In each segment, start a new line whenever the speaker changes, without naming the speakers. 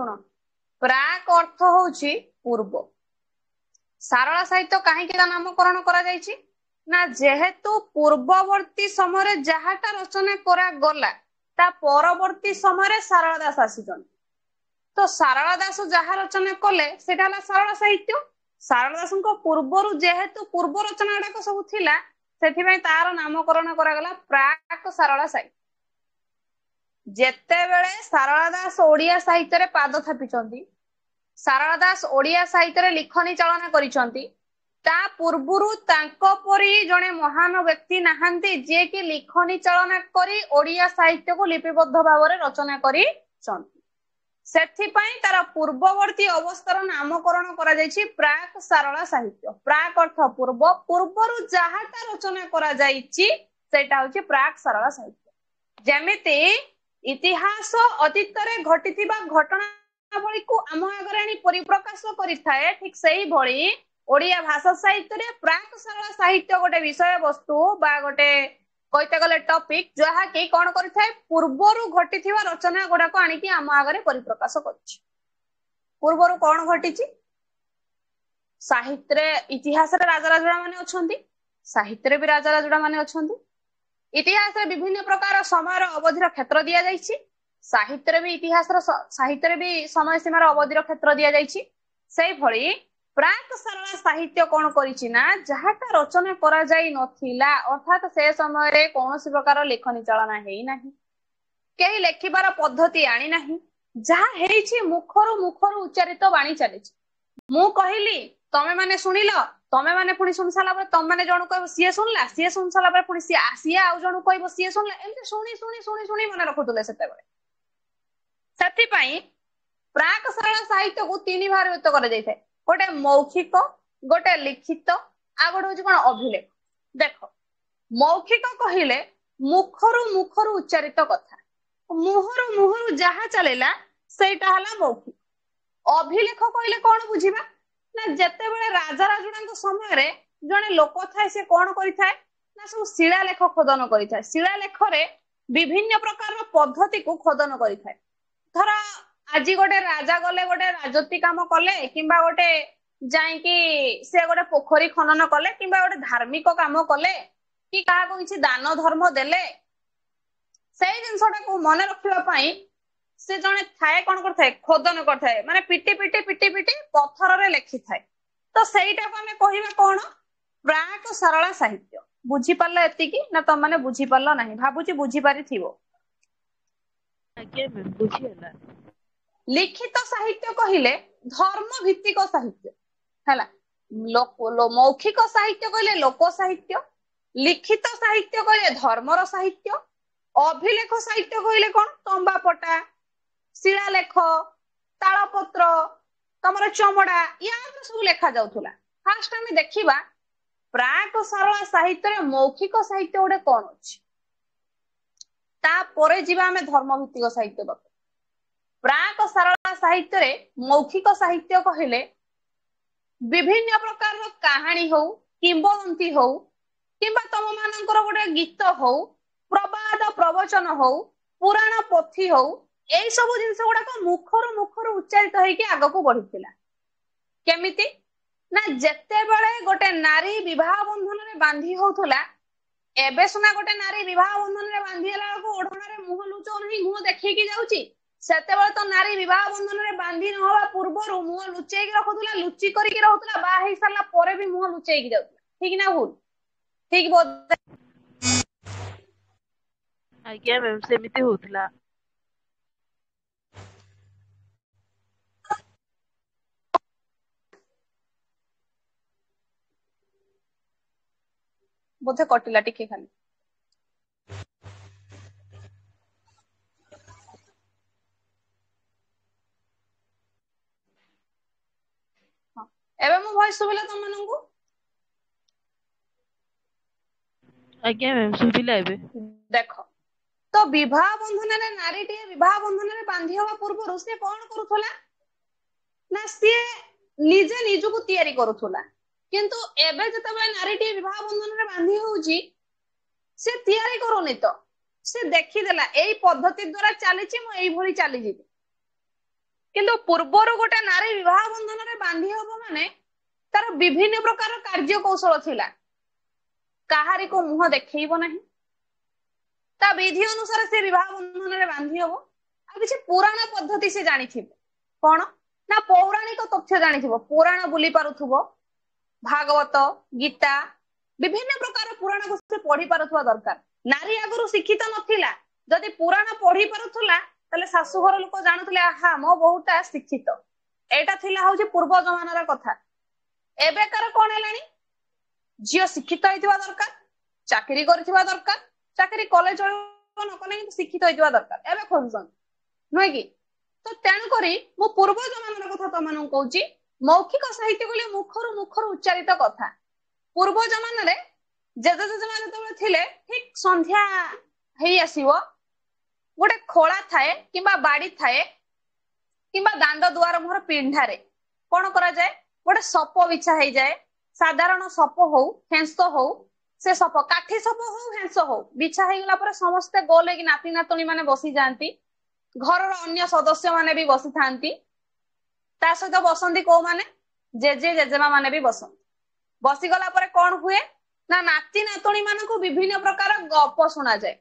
शुण प्राक अर्थ होउची पूर्व सारला साहित्य कहीं नामकरण करा जायछि ना जेहेतु पूर्ववर्ती समय जहाटा रचना करा गला ता परवर्ती समय सारला दास आसीजन तो सारला दास जहा रचना कले सेटा हला सारला साहित्य सारला दासको पूर्वरु जेहेतु पूर्व रचना गुड़ाक सब थिला सेथिबे तार नामकरण करा गला प्राक सारला साहित्य जेते बेले सारला दास ओडिया साहित्य रे पाद थापिचंती सारला दास ओडिया साहित्य रे लिखनी चालना करिसंती ता पूर्वरु तांको परी जने महान व्यक्ति नाहंती जे कि लिखनी चालना करी ओडिया साहित्य को लिपिबद्ध भाव रे रचना करी चंती सेथि पई तार पूर्ववर्ती अवस्थार नामकरण करा जायछि प्राक सारला साहित्य प्राक अर्थ पूर्व पूर्वरु जहाटा रचना करा जायछि सेटा होछि प्राक सारला साहित्य जेमिति इतिहास अतीत रे घटिथिबा घटनावली को आम आगरे परिप्रकाश करिथाए ठीक सेही भली ओडिया भाषा साहित्य रे प्राक सारला साहित्य गोटे विषय वस्तु बा गोटे कहते गले टॉपिक जहा कि कोन करिथाए पूर्वरु घटिथिबा रचना गुडाको आनिकी आम आगरे परिप्रकाश करछि पूर्वरु कोन घटिछि साहित्य रे इतिहास रे राजा राजुडा माने अछंती साहित्य रे भी राजा राजुडा माने अछंती इतिहास रे विभिन्न प्रकार समय अवधिर क्षेत्र दिया जायछि साहित्य रे भी इतिहास साहित्य रे भी समय सीमार अवधिर क्षेत्र दिया जायछि सेही भली प्राक सारला साहित्य कोन करिछि ना जहाटा रचना करा जाई नथिला अर्थात से समय रे कोनोसी प्रकार लेखनी चालना हेई नाही केही लेखिबार पद्धति आनी नाही जहा हेइछि मुखरु उच्चारित बाणी चलिछि मु कहिली तमे माने सुनिलो तमे माने पुनी सुन साला पर तमे माने जणु कहबो सिए सुनला सिए सुन साला पर पुनी सिए आउ जणु कहबो सिए सुनला एमते सुनी मने रखुतले सेते बेले सेति पई प्राक सारला साहित्य को तीन भाग व्यक्त करा जायଥାଏ गोटे मौखिक गोटे लिखित आ गोटे होची कोन अभिलेख देखो मौखिक कहिले मुखरु उच्चारित कथा मुहरु जहा चलेला सेटा हला मौखिक अभिलेख कहिले कोन बुझिबा ना जेते बेले राजा राजुडांको समय रे जने लोक थाए से कोन करिथाए ना सब शिलालेख खोदन करिथाए शिलालेख रे विभिन्न प्रकार पद्धति को खोदन करिथाए धरा आजी गोटे राजा गले गोटे राजती काम कले किंबा गोटे जाई कि से गोटे पोखरी खनन कले किंबा गोटे धार्मिक काम कले कि काहा को किछि दान धर्म देले सेही जिंसटा को मने रखिबा पई से जने थाए कोन करथाए खोदन करथाए माने पिटी पत्थर रे लेखि थाए तो सेहीटा को हमें कहिबा कोन प्राक सारला साहित्य बुझी पारला एति कि ना तम माने बुझी पारला नाही भाबुची बुझी पारि थिबो
आगे मैं बुझी हला
लिखित साहित्य कहिले धर्म भित्तिक साहित्य हैला मौखिक साहित्य कहिले लोक साहित्य लिखित साहित्य कहिले धर्मर साहित्य अभिलेख साहित्य कहिले कोन तंबा पटा शिलालेख तालपत्र तमर चमड़ा या सब लेखा जाउथुला फास्ट हम देखिबा प्राक सारला साहित्य रे मौखिक साहित्य ओडे कोन अछि ता परे जीवा हमें धर्म भित्तिक साहित्य बक प्राक सारला साहित्य रे मौखिक साहित्य कहिले विभिन्न प्रकार रो कहानी हो किंबदंती हो किंबा तम मानकर गोटे गीत हो प्रवाद प्रवचन हो पुराण पोथी हो एई सब जिंस गुडा को मुखरु उच्चारित होई कि आगो को बढ़िथिला केमिति ना जेते बेले गोटे नारी विवाह बंधन रे बांधी होथुला एबे सुना गोटे नारी विवाह बंधन रे बांधीला को ओढना रे मुह लुचो नहीं मुह देखि कि जाउची सेते बेले तो नारी विवाह बंधन रे बांधी न होवा पूर्वरु मुह लुचेई कि रखुतला लुची करी कि रहउतला बा हेई साला परे भी मुह लुचेई कि जाउतला ठीक ना भूल ठीक बोल
आगे मैम सेमिति होतला
बोधे कटिला टिके खाली एबे मो भॉइस सुबिला तुम मानंगु
आगे मैम सुबिला एबे
देखो तो विवाह बंधन रे नारी टी विवाह बंधन रे बांधी होवा पूर्व से कोन करूथला ना से निजे निजु को तयारी करूथला किंतु एबे जते बेले नारी टी विवाह बंधन रे बांधी होउची से तयारी करूनी तो से देखि देला एई पद्धति द्वारा चलीची मु एई भली चली जिबी କିନ୍ତୁ ପୂର୍ବରୁ ଗୋଟେ ନାରୀ ବିବାହ ବନ୍ଧନରେ ବାନ୍ଧି ହବ ମାନେ ତାର ବିଭିନ୍ନ ପ୍ରକାର କାର୍ଯ୍ୟ କୌଶଳ ଥିଲା। କାହାରିକୁ ମୁହଁ ଦେଖେଇବ ନାହିଁ, ତା ବିଧି ଅନୁସାରେ ସେ ବିବାହ ବନ୍ଧନରେ ବାନ୍ଧି ହବ। ଆଉ କିଛି ପୁରାଣ ପଦ୍ଧତି ସେ ଜାଣିଥିବ। କଣ ନା ପୌରାଣିକ ତଥ୍ୟ ଜାଣିଥିବ, ପୁରାଣ ବୁଲି ପାରୁଥିବ, ଭାଗବତ, ଗୀତା, ବିଭିନ୍ନ ପ୍ରକାର ପୁରାଣକୁ ସେ ପଢି ପାରୁଥିବା ଦରକାର। ନାରୀ ଆଗରୁ ଶିକ୍ଷିତ ନଥିଲା, ଯଦି ପୁରାଣ ପଢି ପାରୁଥିଲା ତାହେଲେ ଶାଶୁଘର ଲୋକ ଜାଣୁଥିଲେ ଆହା ମୋ ବୋହୁଟା ଶିକ୍ଷିତ। ଏଇଟା ଥିଲା ହଉଛି ପୂର୍ବ ଜମାନାର କଥା। ଏବେକାର କଣ ହେଲାଣି, ଝିଅ ଶିକ୍ଷିତ ହେଇଥିବା ଦରକାର, ଚାକିରି କରିଥିବା ଦରକାର, ଚାକିରି କଲେ ଚଳିବ ନ କଲେ କିନ୍ତୁ ଶିକ୍ଷିତ ହେଇଥିବା ଦରକାର ଏବେ ଖୋଜୁଛନ୍ତି, ନୁହେଁ କି? ତ ତେଣୁକରି ମୁଁ ପୂର୍ବ ଜମାନାର କଥା ତମାନଙ୍କୁ କହୁଛି। ମୌଖିକ ସାହିତ୍ୟ କହିଲେ ମୁଖରୁ ଉଚ୍ଚାରିତ କଥା। ପୂର୍ବ ଜମାନାରେ ଜେଜେ ଜେଜେମା ଯେତେବେଳେ ଥିଲେ, ଠିକ ସନ୍ଧ୍ୟା ହେଇ ଆସିବ, ଗୋଟେ ଖୋଳା ଥାଏ କିମ୍ବା ବାଡି ଥାଏ କିମ୍ବା ଦାଣ୍ଡ ଦୁଆର ମୁହଁର ପିଣ୍ଡାରେ କଣ କରାଯାଏ, ଗୋଟେ ସପ ବିଛା ହେଇଯାଏ। ସାଧାରଣ ସପ ହଉ, ହେଂସ ହଉ, ସେ ସପ କାଠି ସପ ହଉ, ହେଂସ ହଉ, ବିଛା ହେଇଗଲା ପରେ ସମସ୍ତେ ଗୋଲ ହେଇକି ନାତି ନାତୁଣୀ ମାନେ ବସିଯାଆନ୍ତି। ଘରର ଅନ୍ୟ ସଦସ୍ୟ ମାନେ ବି ବସିଥାନ୍ତି। ତା ସହିତ ବସନ୍ତି କୋଉମାନେ, ଜେଜେ ଜେଜେମା ମାନେ ବି ବସନ୍ତି। ବସିଗଲା ପରେ କଣ ହୁଏ ନା ନାତି ନାତୁଣୀ ମାନଙ୍କୁ ବିଭିନ୍ନ ପ୍ରକାର ଗପ ଶୁଣାଯାଏ।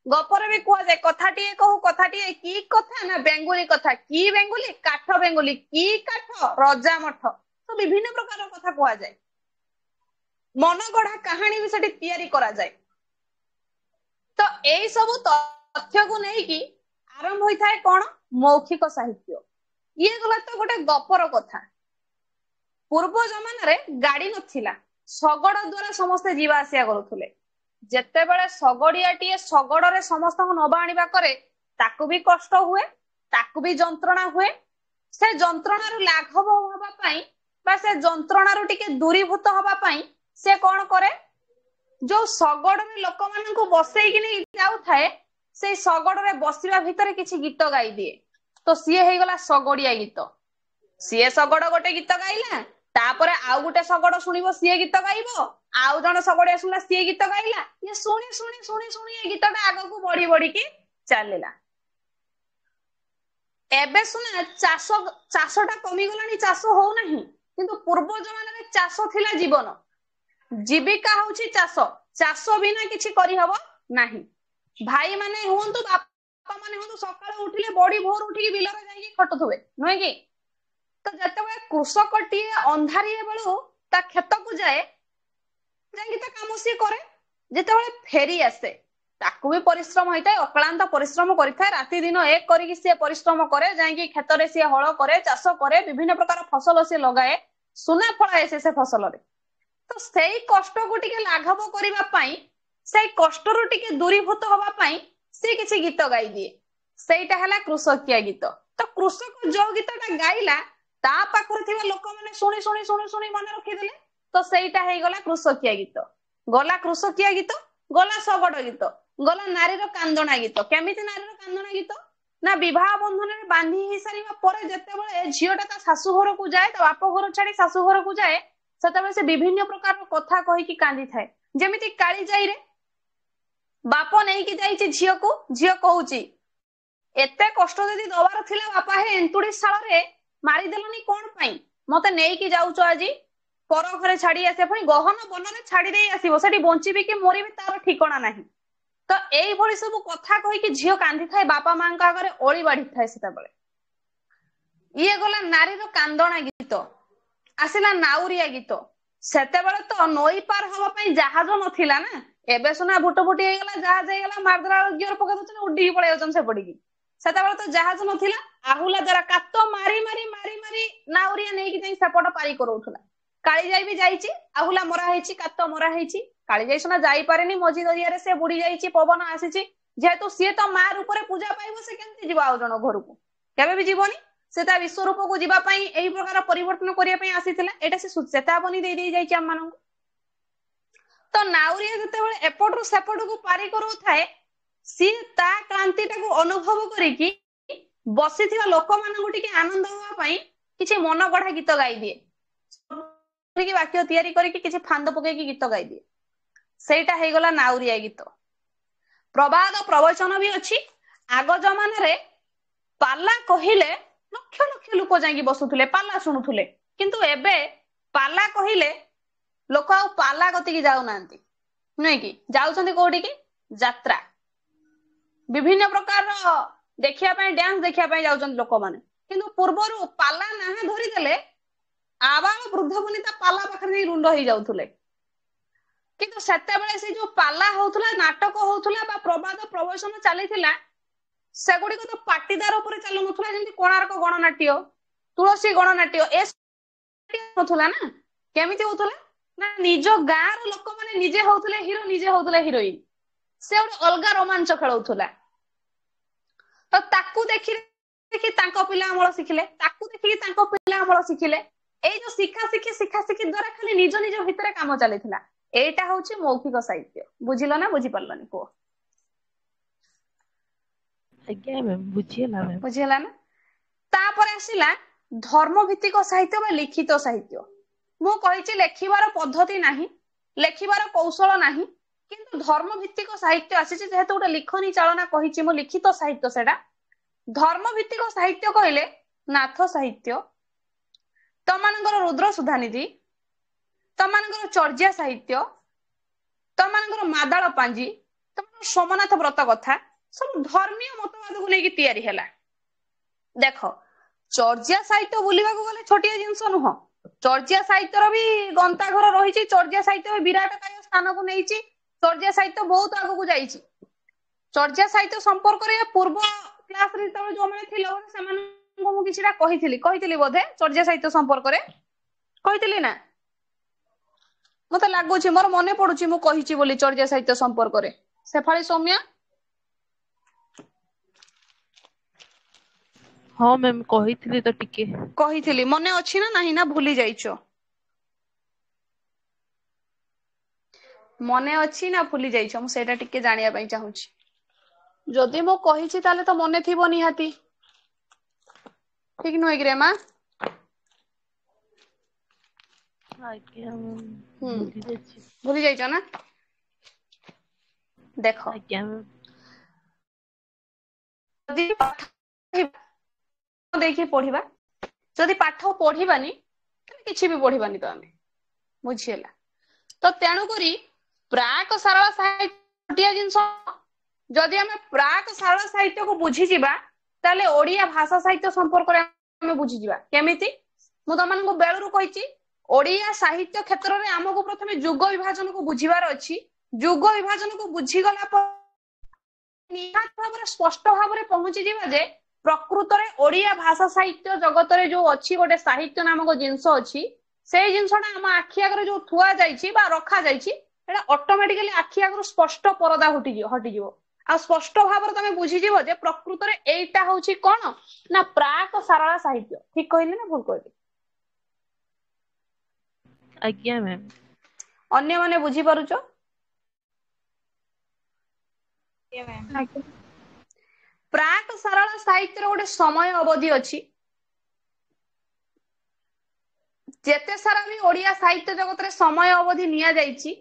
ଗପରେ ବି କୁହାଯାଏ କଥାଟିଏ କହୁ କଥାଟିଏ, କି କଥା ନା ବେଙ୍ଗୁଲି କଥା। କି ବେଙ୍ଗୁଲି? କାଠ ବେଙ୍ଗୁଲି। କି କାଠ? ରଜା ମଠ। ତ ବିଭିନ୍ନ ପ୍ରକାର କଥା କୁହାଯାଏ। ମନଗଢା କାହାଣୀ ବି ସେଠି ତିଆରି କରାଯାଏ। ତ ଏଇ ସବୁ ତଥ୍ୟକୁ ନେଇକି ଆରମ୍ଭ ହୋଇଥାଏ କଣ, ମୌଖିକ ସାହିତ୍ୟ। ଇଏ ଗଲା ତ ଗୋଟେ ଗପର କଥା। ପୂର୍ବ ଜମାନାରେ ଗାଡି ନଥିଲା, ଶଗଡ ଦ୍ୱାରା ସମସ୍ତେ ଯିବା ଆସିବା କରୁଥିଲେ। ଯେତେବେଳେ ଶଗଡିଆଟିଏ ଶଗଡରେ ସମସ୍ତଙ୍କୁ ନବା ଆଣିବା କରେ, ତାକୁ ବି କଷ୍ଟ ହୁଏ, ତାକୁ ବି ଯନ୍ତ୍ରଣା ହୁଏ। ସେ ଯନ୍ତ୍ରଣାରୁ ଲାଘବ ହବା ପାଇଁ ବା ସେ ଯନ୍ତ୍ରଣାରୁ ଟିକେ ଦୂରୀଭୂତ ହବା ପାଇଁ ସେ କଣ କରେ, ଯୋଉ ଶଗଡରେ ଲୋକମାନଙ୍କୁ ବସେଇକି ନେଇ ଯାଉଥାଏ, ସେଇ ଶଗଡରେ ବସିବା ଭିତରେ କିଛି ଗୀତ ଗାଇଦିଏ। ତ ସିଏ ହେଇଗଲା ଶଗଡିଆ ଗୀତ। ସିଏ ଶଗଡ ଗୋଟେ ଗୀତ ଗାଇଲା, ତାପରେ ଆଉ ଗୋଟେ ଶଗଡ ଶୁଣିବ, ସିଏ ଗୀତ ଗାଇବ, ଆଉ ଜଣେ ଶଗଡିଆ ଶୁଣିଲା, ସିଏ ଗୀତ ଗାଇଲା। ଇଏ ଶୁଣି ଶୁଣି ଶୁଣି ଶୁଣି ଏ ଗୀତଟା ଆଗକୁ ବଢି ବଢିକି ଚାଲିଲା। ଏବେ ସୁନା ଚାଷଟା କମିଗଲାଣି, ଚାଷ ହଉନାହିଁ, କିନ୍ତୁ ପୂର୍ବ ଜମାନାରେ ଚାଷ ଥିଲା ଜୀବନ। ଜୀବିକା ହଉଛି ଚାଷ। ଚାଷ ବିନା କିଛି କରିହବ ନାହିଁ। ଭାଇ ମାନେ ହୁଅନ୍ତୁ, ବାପା ମାନେ ହୁଅନ୍ତୁ, ସକାଳୁ ଉଠିଲେ ବଡି ଭୋର ଉଠିକି ବିଲରେ ଯାଇକି ଖଟୁଥିବେ, ନୁହେଁ କି? ତ ଯେତେବେଳେ କୃଷକଟିଏ ଅନ୍ଧାରିଆ ବେଳୁ ତା କ୍ଷେତକୁ ଯାଏ, ଯାଇକି ତା କାମ ସିଏ କରେ। ଯେତେବେଳେ ଫେରି ଆସେ, ତାକୁ ବି ପରିଶ୍ରମ ହେଇଥାଏ, ଅକ୍ଳାନ୍ତ ପରିଶ୍ରମ କରିଥାଏ। ରାତି ଦିନ ଏକ କରିକି ସିଏ ପରିଶ୍ରମ କରେ, ଯାଇକି କ୍ଷେତରେ ସିଏ ହଳ କରେ, ଚାଷ କରେ, ବିଭିନ୍ନ ପ୍ରକାର ଫସଲ ସିଏ ଲଗାଏ, ସୁନା ଫଳାଏ ସେ ଫସଲରେ। ତ ସେଇ କଷ୍ଟକୁ ଟିକେ ଲାଘବ କରିବା ପାଇଁ, ସେଇ କଷ୍ଟରୁ ଟିକେ ଦୂରୀଭୂତ ହବା ପାଇଁ ସେ କିଛି ଗୀତ ଗାଇଦିଏ। ସେଇଟା ହେଲା କୃଷକିଆ ଗୀତ। ତ କୃଷକ ଯୋଉ ଗୀତଟା ଗାଇଲା, ତା ପାଖରେ ଥିବା ଲୋକମାନେ ଶୁଣି ଶୁଣି ଶୁଣି ଶୁଣି ମନେ ରଖିଦେଲେ। ତ ସେଇଟା ହେଇଗଲା କୃଷକିଆ ଗୀତ। ଗଲା କୃଷକିଆ ଗୀତ, ଗଲା ଶଗଡ ଗୀତ, ଗଲା ନାରୀର କାନ୍ଦଣା ଗୀତ। କେମିତି ନାରୀର କାନ୍ଦଣା ଗୀତ ନା ବିବାହ ବନ୍ଧନରେ ବାନ୍ଧି ହେଇସାରିବା ପରେ ଯେତେବେଳେ ଝିଅଟା ତା ଶାଶୁ ଘରକୁ ଯାଏ, ତା ବାପ ଘର ଛାଡି ଶାଶୁ ଘରକୁ ଯାଏ, ସେତେବେଳେ ସେ ବିଭିନ୍ନ ପ୍ରକାର କଥା କହିକି କାନ୍ଦିଥାଏ। ଯେମିତି କାଳିଜାଇରେ ବାପ ନେଇକି ଯାଇଛି ଝିଅକୁ, ଝିଅ କହୁଛି ଏତେ କଷ୍ଟ ଯଦି ଦବାର ଥିଲା ବାପା ହେ ଏନ୍ତୁଡି ଶାଳରେ ମାରିଦେଲନି କଣ ପାଇଁ? ମତେ ନେଇକି ଯାଉଛ ଆଜି ପର ଘରେ ଛାଡି ଆସିବା, ପୁଣି ଗହନ ବନରେ ଛାଡି ଦେଇ ଆସିବ, ସେଠି ବଞ୍ଚିବି କି ମରିବି ତାର ଠିକଣା ନାହିଁ। ତ ଏଇଭଳି ସବୁ କଥା କହିକି ଝିଅ କାନ୍ଦିଥାଏ, ବାପା ମାଙ୍କ ଆଗରେ ଅଳି ବାଢିଥାଏ। ସେତେବେଳେ ଇଏ ଗଲା ନାରୀର କାନ୍ଦଣା ଗୀତ। ଆସିଲା ନାଉରିଆ ଗୀତ। ସେତେବେଳେ ତ ନଈ ପାର ହବା ପାଇଁ ଜାହାଜ ନଥିଲା ନା। ଏବେ ସୁନା ଭୁଟ ଭୁଟି ହେଇଗଲା, ଜାହାଜ ହେଇଗଲା, ମାରିଦେଲା ବେଳକୁ ଗିଅର ପକେଇ ଦଉଛନ୍ତି, ଉଡିକି ପଳେଇ ଯାଉଛନ୍ତି ସେପଟିକି। ସେତେବେଳେ ତ ଜାହାଜ ନଥିଲା, ଆହୁଲା ଦ୍ୱାରା କାତ ମାରି ମାରି ମାରି ମାରି ନାଉରିଆ ନେଇକି ଯାଇ ସେପଟ ପାରି କରଉଥିଲା। କାଳିଜାଇ ବି ଯାଇଛି, ଆହୁଲା ମରା ହେଇଛି, କାତ ମରା ହେଇଛି। କାଳିଜାଇ ସୁନା ଯାଇପାରେନି, ମଝି ଦରିଆରେ ସେ ବୁଡି ଯାଇଛି, ପବନ ଆସିଛି। ଯେହେତୁ ସିଏ ତ ମା ରୂପରେ ପୂଜା ପାଇବ, ସେ କେମିତି ଯିବ ଆଉ ଜଣ ଘରକୁ? କେବେ ବି ଯିବନି। ସେ ତା ବିଶ୍ୱରୂପକୁ ଯିବା ପାଇଁ ଏହି ପ୍ରକାର ପରିବର୍ତ୍ତନ କରିବା ପାଇଁ ଆସିଥିଲା। ଏଇଟା ସେ ଚେତାବନୀ ଦେଇ ଯାଇଛି ଆମ ମାନଙ୍କୁ। ତ ନାଉରିଆ ଯେତେବେଳେ ଏପଟରୁ ସେପଟକୁ ପାରି କରୁଥାଏ, ସିଏ ତା କ୍ଳାନ୍ତିଟାକୁ ଅନୁଭବ କରିକି ବସିଥିବା ଲୋକମାନଙ୍କୁ ଟିକେ ଆନନ୍ଦ ହବା ପାଇଁ କିଛି ମନ ଗଢା ଗୀତ ଗାଇଦିଏ। ବାକ୍ୟ ତିଆରି କରିକି କିଛି ଫାନ୍ଦ ପକେଇକି ଗୀତ ଗାଇଦିଏ। ସେଇଟା ହେଇଗଲା ନାଉରିଆ ଗୀତ। ପ୍ରବାଦ ପ୍ରବଚନ ବି ଅଛି। ଆଗ ଜମାନାରେ ପାଲା କହିଲେ ଲକ୍ଷ ଲକ୍ଷ ଲୋକ ଯାଇକି ବସୁଥିଲେ ପାଲା ଶୁଣୁଥିଲେ। କିନ୍ତୁ ଏବେ ପାଲା କହିଲେ ଲୋକ ଆଉ ପାଲା କତିକି ଯାଉନାହାନ୍ତି, ନୁହେଁ କି? ଯାଉଛନ୍ତି କୋଉଠିକି? ଯାତ୍ରା, ବିଭିନ୍ନ ପ୍ରକାରର ଦେଖିବା ପାଇଁ, ଡ୍ୟାନ୍ସ ଦେଖିବା ପାଇଁ ଯାଉଛନ୍ତି ଲୋକମାନେ। କିନ୍ତୁ ପୂର୍ବରୁ ପାଲା ନାଁ ଧରିଦେଲେ ଆବାଳ ବୃଦ୍ଧ ବନିତା ପାଲା ପାଖରେ ନେଇ ରୁଣ୍ଡ ହେଇଯାଉଥିଲେ। କିନ୍ତୁ ସେତେବେଳେ ସେ ଯୋଉ ପାଲା ହଉଥିଲା, ନାଟକ ହଉଥିଲା ବା ପ୍ରବାଦ ପ୍ରବଚନ ଚାଲିଥିଲା, ସେଗୁଡିକ ତ ପାଟିଦାର ଉପରେ ଚାଲୁନଥିଲା। ଯେମିତି କୋଣାର୍କ ଗଣନାଟ୍ୟ, ତୁଳସୀ ଗଣନାଟ୍ୟ, ଏ ନଥିଲା ନା। କେମିତି ହଉଥିଲା ନା ନିଜ ଗାଁର ଲୋକମାନେ ନିଜେ ହଉଥିଲେ ହିରୋ, ନିଜେ ହଉଥିଲେ ହିରୋଇନ। ସେ ଗୋଟେ ଅଲଗା ରୋମାଞ୍ଚ ଖେଳଉଥିଲା। ତ ତାକୁ ଦେଖି ଦେଖି ତାଙ୍କ ପିଲା ଅମଳ ଶିଖିଲେ, ତାକୁ ଦେଖିକି ତାଙ୍କ ପିଲା ଅମଳ ଶିଖିଲେ। ଏଇ ଯୋଉ ଶିଖା ଶିଖି ଦ୍ଵାରା ଖାଲି ନିଜ ନିଜ ଭିତରେ କାମ ଚାଲିଥିଲା। ଏଇଟା ହଉଛି ମୌଖିକ ସାହିତ୍ୟ। ବୁଝିଲ ନା ବୁଝିପାରିଲନି କୁହ?
ଆଜ୍ଞା ମ୍ୟାମ୍, ବୁଝିହେଲା ମ୍ୟାମ୍।
ବୁଝିହେଲା ନା? ତାପରେ ଆସିଲା ଧର୍ମ ଭିତ୍ତିକ ସାହିତ୍ୟ ବା ଲିଖିତ ସାହିତ୍ୟ। ମୁଁ କହିଛି ଲେଖିବାର ପଦ୍ଧତି ନାହିଁ, ଲେଖିବାର କୌଶଳ ନାହିଁ, କିନ୍ତୁ ଧର୍ମ ଭିତ୍ତିକ ସାହିତ୍ୟ ଆସିଛି। ଯେହେତୁ ଗୋଟେ ଲିଖନୀ ଚାଳନା କହିଛି ମୁଁ, ଲିଖିତ ସାହିତ୍ୟ ସେଟା। ଧର୍ମ ଭିତ୍ତିକ ସାହିତ୍ୟ କହିଲେ ନାଥ ସାହିତ୍ୟ, ତମାନଙ୍କର ରୁଦ୍ର ସୁଧାନିଧି, ତମାନଙ୍କର ଚର୍ଯ୍ୟା ସାହିତ୍ୟ, ତମାନଙ୍କର ମାଦାଳ ପାଞ୍ଜି, ତମାନଙ୍କର ସୋମନାଥ ବ୍ରତ କଥା, ସବୁ ଧର୍ମୀୟ ମତବାଦକୁ ନେଇକି ତିଆରି ହେଲା। ଦେଖ, ଚର୍ଯ୍ୟା ସାହିତ୍ୟ ବୁଲିବାକୁ ଗଲେ ଛୋଟିଆ ଜିନିଷ ନୁହଁ। ଚର୍ଯ୍ୟା ସାହିତ୍ୟର ବି ଗନ୍ତାଘର ରହିଛି। ଚର୍ଯ୍ୟା ସାହିତ୍ୟ ବିରାଟକାୟ ସ୍ଥାନକୁ ନେଇଛି। ଚର୍ଯ୍ୟା ସାହିତ୍ୟ ବହୁତ ଆଗକୁ ଯାଇଛି। ଚର୍ଯ୍ୟା ସାହିତ୍ୟ ସମ୍ପର୍କରେ ପୂର୍ବ କ୍ଲାସରେ ଯେତେବେଳେ ଯୋଉମାନେ ଥିଲେ ସେମାନଙ୍କୁ ମୁଁ କିଛିଟା କହିଥିଲି ବୋଧେ ଚର୍ଯ୍ୟା ସାହିତ୍ୟ ସମ୍ପର୍କରେ କହିଥିଲି ନା? ମତେ ଲାଗୁଛି, ମୋର ମନେ ପଡୁଛି ମୁଁ କହିଛି ବୋଲି ଚର୍ଯ୍ୟା ସାହିତ୍ୟ ସମ୍ପର୍କରେ। ଶେଫାଳି ସୌମ୍ୟା?
ହଁ ମ୍ୟାମ୍, କହିଥିଲି ତ ଟିକେ।
କହିଥିଲି, ମନେ ଅଛି ନା ନାହିଁ, ନା ଭୁଲି ଯାଇଛ? ମନେ ଅଛି ନା ଭୁଲି ଯାଇଛ? ମୁଁ ସେଇଟା ଟିକେ ଜାଣିବା ପାଇଁ ଚାହୁଁଛି। ଯଦି ମୁଁ କହିଛି ତାହେଲେ ତ ମନେ ଥିବ ନିହାତି, ଠିକ ନୁହେଁ କି ରେ ମା?
ଆଜ୍ଞା ମ୍ୟାମ୍, ଭୁଲି ଯାଇଛି।
ଭୁଲି ଯାଇଛ ନା? ଦେଖ,
ଆଜ୍ଞା ମ୍ୟାମ୍।
ଯଦି ପାଠ ଦେଇକି ପଢିବା, ଯଦି ପାଠ ପଢିବାନି ତାହେଲେ କିଛି ବି ପଢିବାନି ତ ଆମେ। ବୁଝିହେଲା? ତ ତେଣୁକରି ପ୍ରାକ ସାରଳା ସାହିତ୍ୟ ଗୋଟିଏ ଜିନିଷ। ଯଦି ଆମେ ପ୍ରାକ ସାରଳା ସାହିତ୍ୟକୁ ବୁଝିଯିବା, ତାହେଲେ ଓଡିଆ ଭାଷା ସାହିତ୍ୟ ସମ୍ପର୍କରେ ଆମେ ବୁଝିଯିବା। କେମିତି? ମୁଁ ତମମାନଙ୍କୁ ବେଳରୁ କହିଛି, ଓଡିଆ ସାହିତ୍ୟ କ୍ଷେତ୍ରରେ ଆମକୁ ପ୍ରଥମେ ଯୁଗ ବିଭାଜନକୁ ବୁଝିବାର ଅଛି। ଯୁଗ ବିଭାଜନକୁ ବୁଝିଗଲା ପରେ ନିହାତି ଭାବରେ ସ୍ପଷ୍ଟ ଭାବରେ ପହଞ୍ଚିଯିବା ଯେ ପ୍ରକୃତରେ ଓଡିଆ ଭାଷା ସାହିତ୍ୟ ଜଗତରେ ଯୋଉ ଅଛି, ଗୋଟେ ସାହିତ୍ୟ ନାମକ ଜିନିଷ ଅଛି, ସେଇ ଜିନିଷଟା ଆମ ଆଖି ଆଗରେ ଯୋଉ ଥୁଆ ଯାଇଛି ବା ରଖାଯାଇଛି, ସେଟା ଅଟୋମେଟିକାଲି ଆଖି ଆଗରୁ ସ୍ପଷ୍ଟ ପରଦା ହଟିଯିବ। ଆଉ ସ୍ପଷ୍ଟ ଭାବରେ ତମେ ବୁଝିଯିବ ଯେ ପ୍ରକୃତରେ ଏଇଟା ହଉଛି କଣ ନା ପ୍ରାକ ସାରଳା ସାହିତ୍ୟ। ଠିକ କହିଲି ନା ଭୁଲ କହିଲି?
ଆଜ୍ଞା ମ୍ୟାମ୍।
ଅନ୍ୟମାନେ ବୁଝିପାରୁଛ?
ଆଜ୍ଞା।
ପ୍ରାକ ସାରଳା ସାହିତ୍ୟର ଗୋଟେ ସମୟ ଅବଧି ଅଛି। ଯେତେ ସାରା ବି ଓଡିଆ ସାହିତ୍ୟ ଜଗତରେ ସମୟ ଅବଧି ନିଆଯାଇଛି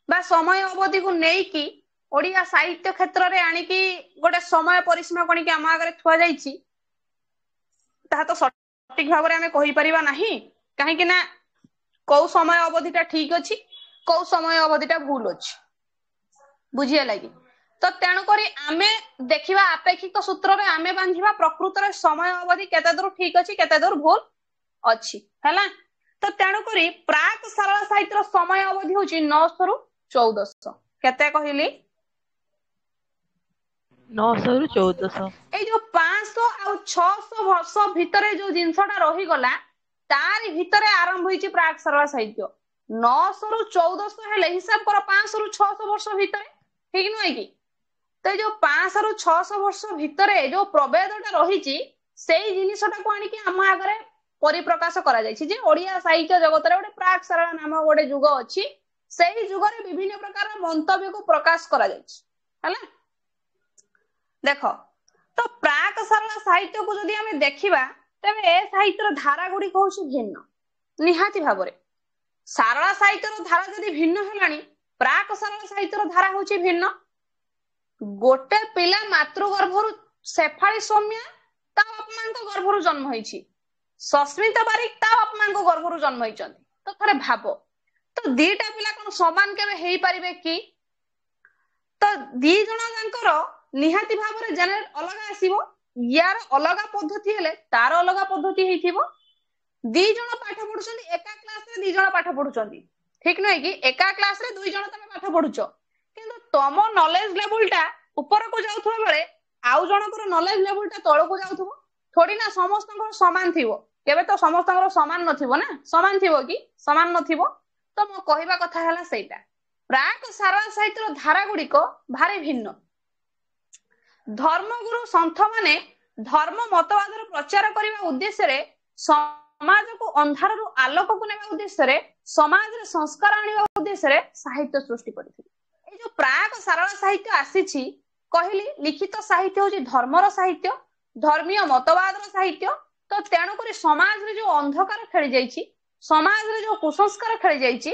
ବା ସମୟ ଅବଧିକୁ ନେଇକି ଓଡିଆ ସାହିତ୍ୟ କ୍ଷେତ୍ରରେ ଆଣିକି ଗୋଟେ ସମୟ ପରିସୀମା କରିକି ଆମ ଆଗରେ ଥୁଆଯାଇଛି, ତାହା ତ ସଠିକ ଭାବରେ ଆମେ କହିପାରିବା ନାହିଁ। କାହିଁକି ନା କୋଉ ସମୟ ଅବଧିଟା ଠିକ ଅଛି, କୋଉ ସମୟ ଅବଧିଟା ଭୁଲ ଅଛି। ବୁଝିହେଲା କି? ତ ତେଣୁକରି ଆମେ ଦେଖିବା ଆପେକ୍ଷିକ ସୂତ୍ରରେ ଆମେ ବାନ୍ଧିବା ପ୍ରକୃତରେ ସମୟ ଅବଧି କେତେ ଦୂର ଠିକ ଅଛି, କେତେ ଦୂର ଭୁଲ ଅଛି। ହେଲା? ତ ତେଣୁକରି ପ୍ରାକ ସାରଳା ସାହିତ୍ୟର ସମୟ ଅବଧି ହଉଛି 900 ରୁ 1400। କେତେ କହିଲି?
900 ରୁ 1400।
ଏଇ ଯୋଉ 500 ଆଉ 600 ବର୍ଷ ଭିତରେ ଯୋଉ ଜିନିଷଟା ରହିଗଲା, ତାରି ଭିତରେ ଆରମ୍ଭ ହେଇଛି ପ୍ରାକ ସାରଳା ସାହିତ୍ୟ। 900 ରୁ 1400 ହେଲେ ହିସାବ କର, 500 ରୁ 600 ବର୍ଷ ଭିତରେ, ଠିକ ନୁହେଁ କି? ତ ଏଇ ଯୋଉ 500 ରୁ 600 ବର୍ଷ ଭିତରେ ଯୋଉ ପ୍ରଭେଦଟା ରହିଛି, ସେଇ ଜିନିଷଟାକୁ ଆଣିକି ଆମ ଆଗରେ ପରିପ୍ରକାଶ କରାଯାଇଛି ଯେ ଓଡିଆ ସାହିତ୍ୟ ଜଗତରେ ଗୋଟେ ପ୍ରାକ ସାରଳା ନାମ ଗୋଟେ ଯୁଗ ଅଛି। ସେଇ ଯୁଗରେ ବିଭିନ୍ନ ପ୍ରକାର ମନ୍ତବ୍ୟକୁ ପ୍ରକାଶ କରାଯାଇଛି। ହେଲା? ଦେଖ, ତ ପ୍ରାକ ସାରଳା ସାହିତ୍ୟକୁ ଯଦି ଆମେ ଦେଖିବା, ତେବେ ଏ ସାହିତ୍ୟର ଧାରା ଗୁଡିକ ହଉଛି ଭିନ୍ନ। ନିହାତି ଭାବରେ ସାରଳା ସାହିତ୍ୟର ଧାରା ଯଦି ଭିନ୍ନ ହେଲାଣି, ପ୍ରାକ ସାରଳା ସାହିତ୍ୟର ଧାରା ହଉଛି ଭିନ୍ନ। ଗୋଟେ ପିଲା ମାତୃଗର୍ଭରୁ ଶେଫାଳି ସୌମ୍ୟା ତା ବାପା ମାଙ୍କ ମାଙ୍କ ଗର୍ଭରୁ ଜନ୍ମ ହେଇଛି, ସସ୍ମିତା ବାରିକ ତା ବାପା ମାଙ୍କ ଗର୍ଭରୁ ଜନ୍ମ ହେଇଛନ୍ତି। ତ ଥରେ ଭାବ, ତ ଦିଟା ପିଲା କଣ ସମାନ କେବେ ହେଇପାରିବେ କି? ତ ଦି ଜଣ ଯାଙ୍କର ନିହାତି ଭାବରେ ଜେନେରେଟ ଅଲଗା ଆସିବ। ୟାର ଅଲଗା ପଦ୍ଧତି ହେଲେ ତାର ଅଲଗା ପଦ୍ଧତି ହେଇଥିବ। ଦି ଜଣ ପାଠ ପଢୁଛନ୍ତି, ଏକା କ୍ଲାସରେ ଦି ଜଣ ପାଠ ପଢୁଛନ୍ତି, ଠିକ ନୁହେଁ କି? ଏକା କ୍ଲାସରେ ଦୁଇ ଜଣ ତମେ ପାଠ ପଢୁଛ, କିନ୍ତୁ ତମ ନଲେଜ ଲେବୁଲଟା ଉପରକୁ ଯାଉଥିବା ବେଳେ ଆଉ ଜଣଙ୍କର ନଲେଜ ଲେବୁଲଟା ତଳକୁ ଯାଉଥିବ। ଥୋଡି ନା ସମସ୍ତଙ୍କର ସମାନ ଥିବ, କେବେ ତ ସମସ୍ତଙ୍କର ସମାନ ନଥିବ ନା। ସମାନ ଥିବ କି? ସମାନ ନଥିବ। ତ ମୋ କହିବା କଥା ହେଲା ସେଇଟା, ପ୍ରାକ୍ ସାରଳା ସାହିତ୍ୟର ଧାରା ଗୁଡିକ ଭାରି ଭିନ୍ନ। ଧର୍ମଗୁରୁ ସନ୍ଥ ମାନେ ଧର୍ମ ମତବାଦର ପ୍ରଚାର କରିବା ଉଦ୍ଦେଶ୍ୟରେ, ସମାଜକୁ ଅନ୍ଧାରରୁ ଆଲୋକକୁ ନେବା ଉଦ୍ଦେଶ୍ୟରେ, ସମାଜରେ ସଂସ୍କାର ଆଣିବା ଉଦ୍ଦେଶ୍ୟରେ ସାହିତ୍ୟ ସୃଷ୍ଟି କରିଥିଲେ। ଏଇ ଯୋଉ ପ୍ରାକ୍ ସାରଳା ସାହିତ୍ୟ ଆସିଛି, କହିଲି ଲିଖିତ ସାହିତ୍ୟ ହଉଛି ଧର୍ମର ସାହିତ୍ୟ, ଧର୍ମୀୟ ମତବାଦର ସାହିତ୍ୟ। ତ ତେଣୁକରି ସମାଜରେ ଯୋଉ ଅନ୍ଧକାର ଖେଳି ଯାଇଛି, ସମାଜରେ ଯୋଉ କୁସଂସ୍କାର ଖେଳି ଯାଇଛି,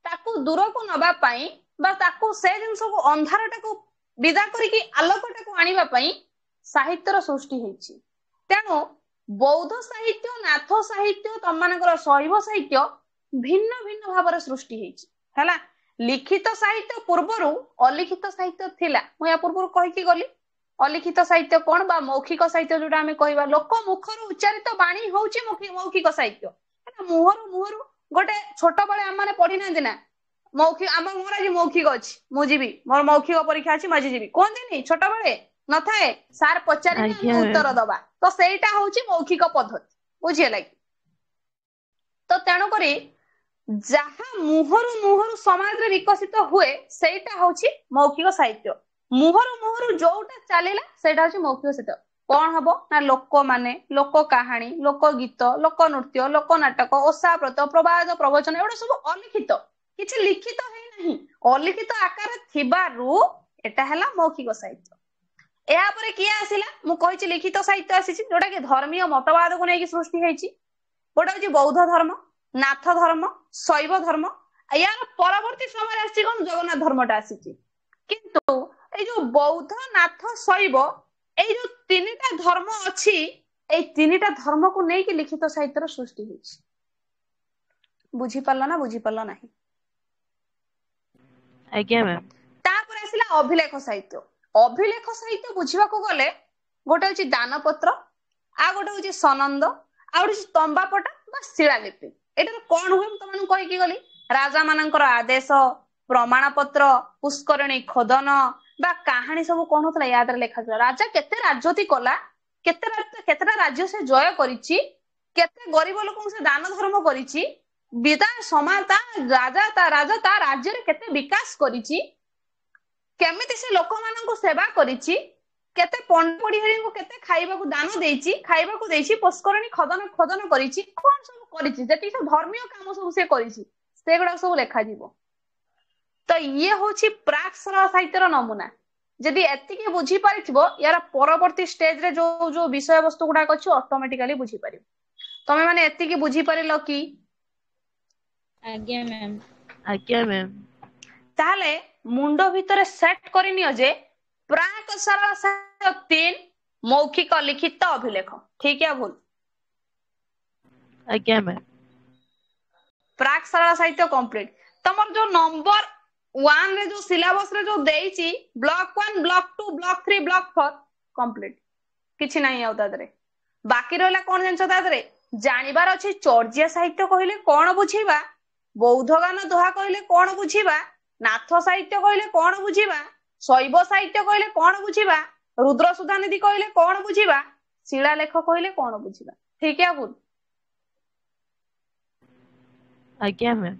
ତାକୁ ଦୂରକୁ ନବା ପାଇଁ ବା ତାକୁ ସେ ଜିନିଷକୁ ଅନ୍ଧାରଟାକୁ ବିଦା କରିକି ଆଲୋକଟାକୁ ଆଣିବା ପାଇଁ ସାହିତ୍ୟର ସୃଷ୍ଟି ହେଇଛି। ତେଣୁ ବୌଦ୍ଧ ସାହିତ୍ୟ, ନାଥ ସାହିତ୍ୟ, ତମମାନଙ୍କର ଶୈବ ସାହିତ୍ୟ ଭିନ୍ନ ଭିନ୍ନ ଭାବରେ ସୃଷ୍ଟି ହେଇଛି ହେଲା। ଲିଖିତ ସାହିତ୍ୟ ପୂର୍ବରୁ ଅଲିଖିତ ସାହିତ୍ୟ ଥିଲା। ମୁଁ ୟା ପୂର୍ବରୁ କହିକି ଗଲି ଅଲିଖିତ ସାହିତ୍ୟ କଣ ବା ମୌଖିକ ସାହିତ୍ୟ ଯୋଉଟା ଆମେ କହିବା, ଲୋକ ମୁଖରୁ ଉଚ୍ଚାରିତ ବାଣୀ ହଉଛି ମୌଖିକ ସାହିତ୍ୟ। ମୁହଁରୁ ଗୋଟେ ଛୋଟବେଳେ ଆମମାନେ ପଢିନାହାନ୍ତି ନା, ମୋର ଆଜି ମୌଖିକ ଅଛି, ମୁଁ ଯିବି, ମୋର ମୌଖିକ ପରୀକ୍ଷା ଅଛି, ମୁଁ ଆଜି ଯିବି, କୁହନ୍ତିନି ଛୋଟବେଳେ? ନଥାଏ, ସାର୍ ପଚାରିବେ ଆମେ
ଆଜ୍ଞା
ଉତ୍ତର
ମ୍ୟାମ୍।
ଦବା। ତ ସେଇଟା ହଉଛି ମୌଖିକ ପଦ୍ଧତି, ବୁଝିହେଲା କି? ତ ତେଣୁକରି ଯାହା ମୁହଁରୁ ସମାଜରେ ବିକଶିତ ହୁଏ ସେଇଟା ହଉଛି ମୌଖିକ ସାହିତ୍ୟ। ମୁହଁରୁ ଯୋଉଟା ଚାଲିଲା ସେଇଟା ହଉଛି ମୌଖିକ ସାହିତ୍ୟ। କଣ ହବ ନା, ଲୋକମାନେ, ଲୋକ କାହାଣୀ, ଲୋକ ଗୀତ, ଲୋକ ନୃତ୍ୟ, ଲୋକ ନାଟକ, ଓଷା ବ୍ରତ, ପ୍ରବାଦ, ପ୍ରବଚନ, ଏଗୁଡା ସବୁ ଅଲିଖିତ, କିଛି ଲିଖିତ ହେଇନାହିଁ। ଅଲିଖିତ ଆକାର ଥିବାରୁ ଏଟା ହେଲା ମୌଖିକ ସାହିତ୍ୟ। ଏହାପରେ କିଏ ଆସିଲା? ମୁଁ କହିଛି ଲିଖିତ ସାହିତ୍ୟ ଆସିଛି, ଯୋଉଟା କି ଧର୍ମୀୟ ମତବାଦକୁ ନେଇକି ସୃଷ୍ଟି ହେଇଛି। ଗୋଟେ ହଉଛି ବୌଦ୍ଧ ଧର୍ମ, ନାଥ ଧର୍ମ, ଶୈବ ଧର୍ମ। ୟାର ପରବର୍ତ୍ତୀ ସମୟରେ ଆସିଛି କଣ? ଜଗନ୍ନାଥ ଧର୍ମଟା ଆସିଛି। କିନ୍ତୁ ଏଇ ଯୋଉ ବୌଦ୍ଧ, ନାଥ, ଶୈବ, ଏଇ ଯୋଉ ତିନିଟା ଧର୍ମ ଅଛି, ଏଇ ତିନିଟା ଧର୍ମକୁ ନେଇକି ଲିଖିତ ସାହିତ୍ୟର ସୃଷ୍ଟି ହେଇଛି। ବୁଝିପାରିଲ ନା ବୁଝିପାରିଲ ନାହିଁ?
ଆଜ୍ଞା ମ୍ୟାମ୍।
ତାପରେ ଆସିଲା ଅଭିଲେଖ ସାହିତ୍ୟ। ଅଭିଲେଖ ସାହିତ୍ୟ ବୁଝିବାକୁ ଗଲେ ଗୋଟେ ହଉଛି ଦାନପତ୍ର, ଆଉ ଗୋଟେ ହଉଛି ସନନ୍ଦ, ଆଉ ଗୋଟେ ହଉଛି ତମ୍ବାପଟା ବା ଶିଳାଲିପି। ଏଟାର କଣ ହୁଏ ମୁଁ ତମମାନଙ୍କୁ କହିକି ଗଲି। ରାଜା ମାନଙ୍କର ଆଦେଶ, ପ୍ରମାଣ ପତ୍ର, ପୁଷ୍କରଣୀ ଖୋଦନ ବା କାହାଣୀ ସବୁ କଣ ହଉଥିଲା ୟାଦରେ ଲେଖାଥିଲା। ରାଜା କେତେ ରାଜତି କଲା, କେତେଟା ରାଜ୍ୟ ସେ ଜୟ କରିଛି, କେତେ ଗରିବ ଲୋକଙ୍କୁ ସେ ଦାନ ଧର୍ମ କରିଛି, ରାଜା ତା ରାଜ୍ୟରେ କେତେ ବିକାଶ କରିଛି, କେମିତି ସେ ଲୋକମାନଙ୍କୁ ସେବା କରିଛି, କେତେ ପଣ୍ଡିତଙ୍କୁ କେତେ ଖାଇବାକୁ ଦାନ ଦେଇଛି, ଖାଇବାକୁ ଦେଇଛି, ପୁଷ୍କରଣୀ ଖୋଦନ କରିଛି, କଣ ସବୁ କରିଛି, ଯେତିକି ସବୁ ଧର୍ମୀୟ କାମ ସବୁ ସେ କରିଛି, ସେଗୁଡାକ ସବୁ ଲେଖାଯିବ। ତ ଇଏ ହଉଛି ପ୍ରାକ୍ ସାରଳା ସାହିତ୍ୟର ନମୁନା। ଯଦି ଏତିକି ବୁଝିପାରିଥିବ, ୟାର ପରବର୍ତ୍ତୀ ଷ୍ଟେଜରେ ଯୋଉ ବିଷୟବସ୍ତୁ ଗୁଡାକ ଅଛି ଅଟୋମେଟିକାଲି ବୁଝିପାରିବ। ତମେ ମାନେ ଏତିକି ବୁଝିପାରିଲ କି?
ଆଜ୍ଞା ମ୍ୟାମ୍।
ଆଜ୍ଞା ମ୍ୟାମ୍।
ତାହେଲେ ମୁଣ୍ଡ ଭିତରେ ସେଟ୍ କରିନିଅ ଯେ ପ୍ରାକ୍ ସାରଳା ସାହିତ୍ୟ 3, ମୌଖିକ, ଲିଖିତ, ଅଭିଲେଖ। ଠିକ ୟା ଭୁଲ?
ଆଜ୍ଞା ମ୍ୟାମ୍।
ପ୍ରାକ୍ ସାରଳା ସାହିତ୍ୟ କମ୍ପ୍ଲିଟ। ତମର ଯୋଉ ନମ୍ବର 1 ରେ ଯୋଉ ସିଲାବସ ରେ ଯୋଉ ଦେଇଛି block 1, block 2, block 3, block 4 complete, କିଛି ନାହିଁ ଆଉ ତା ଦେହରେ। ବାକି ରହିଲା କଣ ଜିନିଷ ତା ଦେହରେ ଜାଣିବାର ଅଛି? ଚର୍ଜିଆ ସାହିତ୍ୟ କହିଲେ କଣ ବୁଝିବା, ବୌଦ୍ଧ ଗାନ ଦୋହା କହିଲେ କଣ ବୁଝିବା, ନାଥ ସାହିତ୍ୟ କହିଲେ କଣ ବୁଝିବା, ଶୈବ ସାହିତ୍ୟ କହିଲେ କଣ ବୁଝିବା, ରୁଦ୍ର ସୁଧାନିଧି କହିଲେ କଣ ବୁଝିବା, ଶିଳାଲେଖ କହିଲେ କଣ ବୁଝିବା। ଠିକ ୟା ଭୁଲ?
ଆଜ୍ଞା ମ୍ୟାମ୍।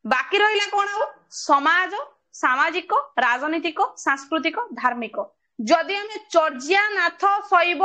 ବାକି ରହିଲା କଣ ଆଉ? ସମାଜ, ସାମାଜିକ, ରାଜନୈତିକ, ସାଂସ୍କୃତିକ, ଧାର୍ମିକ। ଯଦି ଆମେ ଚର୍ଜିଆ, ନାଥ, ଶୈବ,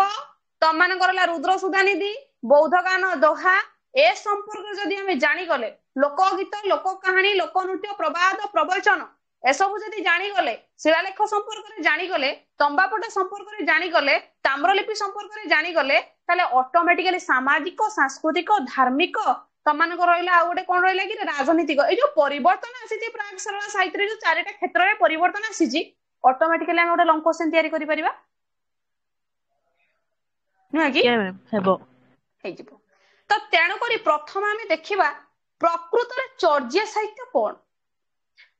ତମମାନଙ୍କର ହେଲା ରୁଦ୍ର ସୁଧାନିଧି, ବୌଦ୍ଧ ଗାନ ଦୋହା, ଏ ସମ୍ପର୍କରେ ଯଦି ଆମେ ଜାଣିଗଲେ, ଲୋକଗୀତ, ଲୋକ କାହାଣୀ, ଲୋକ ନୃତ୍ୟ, ପ୍ରବାଦ, ପ୍ରବଚନ, ଏସବୁ ଯଦି ଜାଣିଗଲେ, ଶିଳାଲେଖ ସମ୍ପର୍କରେ ଜାଣିଗଲେ, ତମ୍ବାପଟ ସମ୍ପର୍କରେ ଜାଣିଗଲେ, ତାମ୍ରଲିପି ସମ୍ପର୍କରେ ଜାଣିଗଲେ, ତାହେଲେ ଅଟୋମେଟିକାଲି ସାମାଜିକ, ସାଂସ୍କୃତିକ, ଧାର୍ମିକ, ତମମାନଙ୍କ ରହିଲା ଆଉ ଗୋଟେ କଣ ରହିଲା କି ରାଜନୀତିକ। ଏଇ ଯୋଉ ପରିବର୍ତ୍ତନ ଆସିଛି ପ୍ରାକ୍ ସାରଳା ସାହିତ୍ୟରେ, ଯୋଉ 4ଟା କ୍ଷେତ୍ରରେ ପରିବର୍ତ୍ତନ ଆସିଛି, ଅଟୋମେଟିକାଲି ଆମେ ଗୋଟେ ଲଙ୍ଗ କୋଶ୍ଚେନ ତିଆରି କରିପାରିବା। नुहे कि
ଆଜ୍ଞା ମ୍ୟାମ୍ ହେବ।
ହେଇଯିବ। ତ ତେଣୁ କରି ପ୍ରଥମେ ଆମେ ଦେଖିବା ପ୍ରକୃତରେ ଚର୍ଯା ସାହିତ୍ୟ କଣ।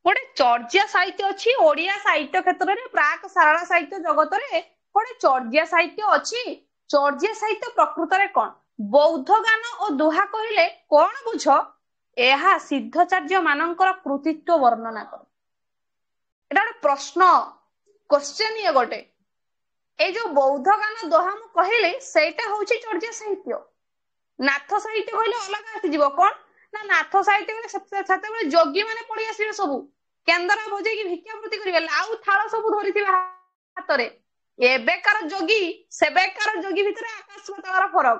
ଗୋଟେ ଚର୍ଯା ସାହିତ୍ୟ ଅଛି ଓଡିଆ ସାହିତ୍ୟ କ୍ଷେତ୍ରରେ ପ୍ରାକ ସାରଳା ସାହିତ୍ୟ ଜଗତରେ ଗୋଟେ ଚର୍ଯା ସାହିତ୍ୟ ଅଛି। ଚର୍ଯା ସାହିତ୍ୟ ପ୍ରକୃତରେ କଣ? ବୌଦ୍ଧ ଗାନ ଓ ଦୋହା କହିଲେ କଣ ବୁଝ? ଏହା ସିଦ୍ଧଚାର୍ଯ୍ୟ ମାନଙ୍କର କୃତିତ୍ୱ ବର୍ଣ୍ଣନା କରେ। ଏଟା ଗୋଟେ ପ୍ରଶ୍ନ, କ୍ୱେଶ୍ଚନ ଇଏ ଗୋଟେ। ଏଇ ଯୋଉ ବୌଦ୍ଧ ଗାନ ଦୋହା ମୁଁ କହିଲି ସେଇଟା ହଉଛି ଚର୍ଯା ସାହିତ୍ୟ। ନାଥ ସାହିତ୍ୟ କହିଲେ ଅଲଗା ଆସିଯିବ। କଣ ନା ନାଥ ସାହିତ୍ୟ କହିଲେ ସେତେବେଳେ ଯୋଗୀ ମାନେ ପଳେଇ ଆସିବେ ସବୁ, କେନ୍ଦରା ବଜେଇକି ଭିକ୍ଷାବୃତ୍ତି କରିବେ, ଲାଉ ଥାଳ ସବୁ ଧରିଥିବେ ହାତରେ। ଏବେକାର ଯୋଗୀ ସେବେକାର ଯୋଗୀ ଭିତରେ ଆକାଶ ପାତାଳର ଫରକ।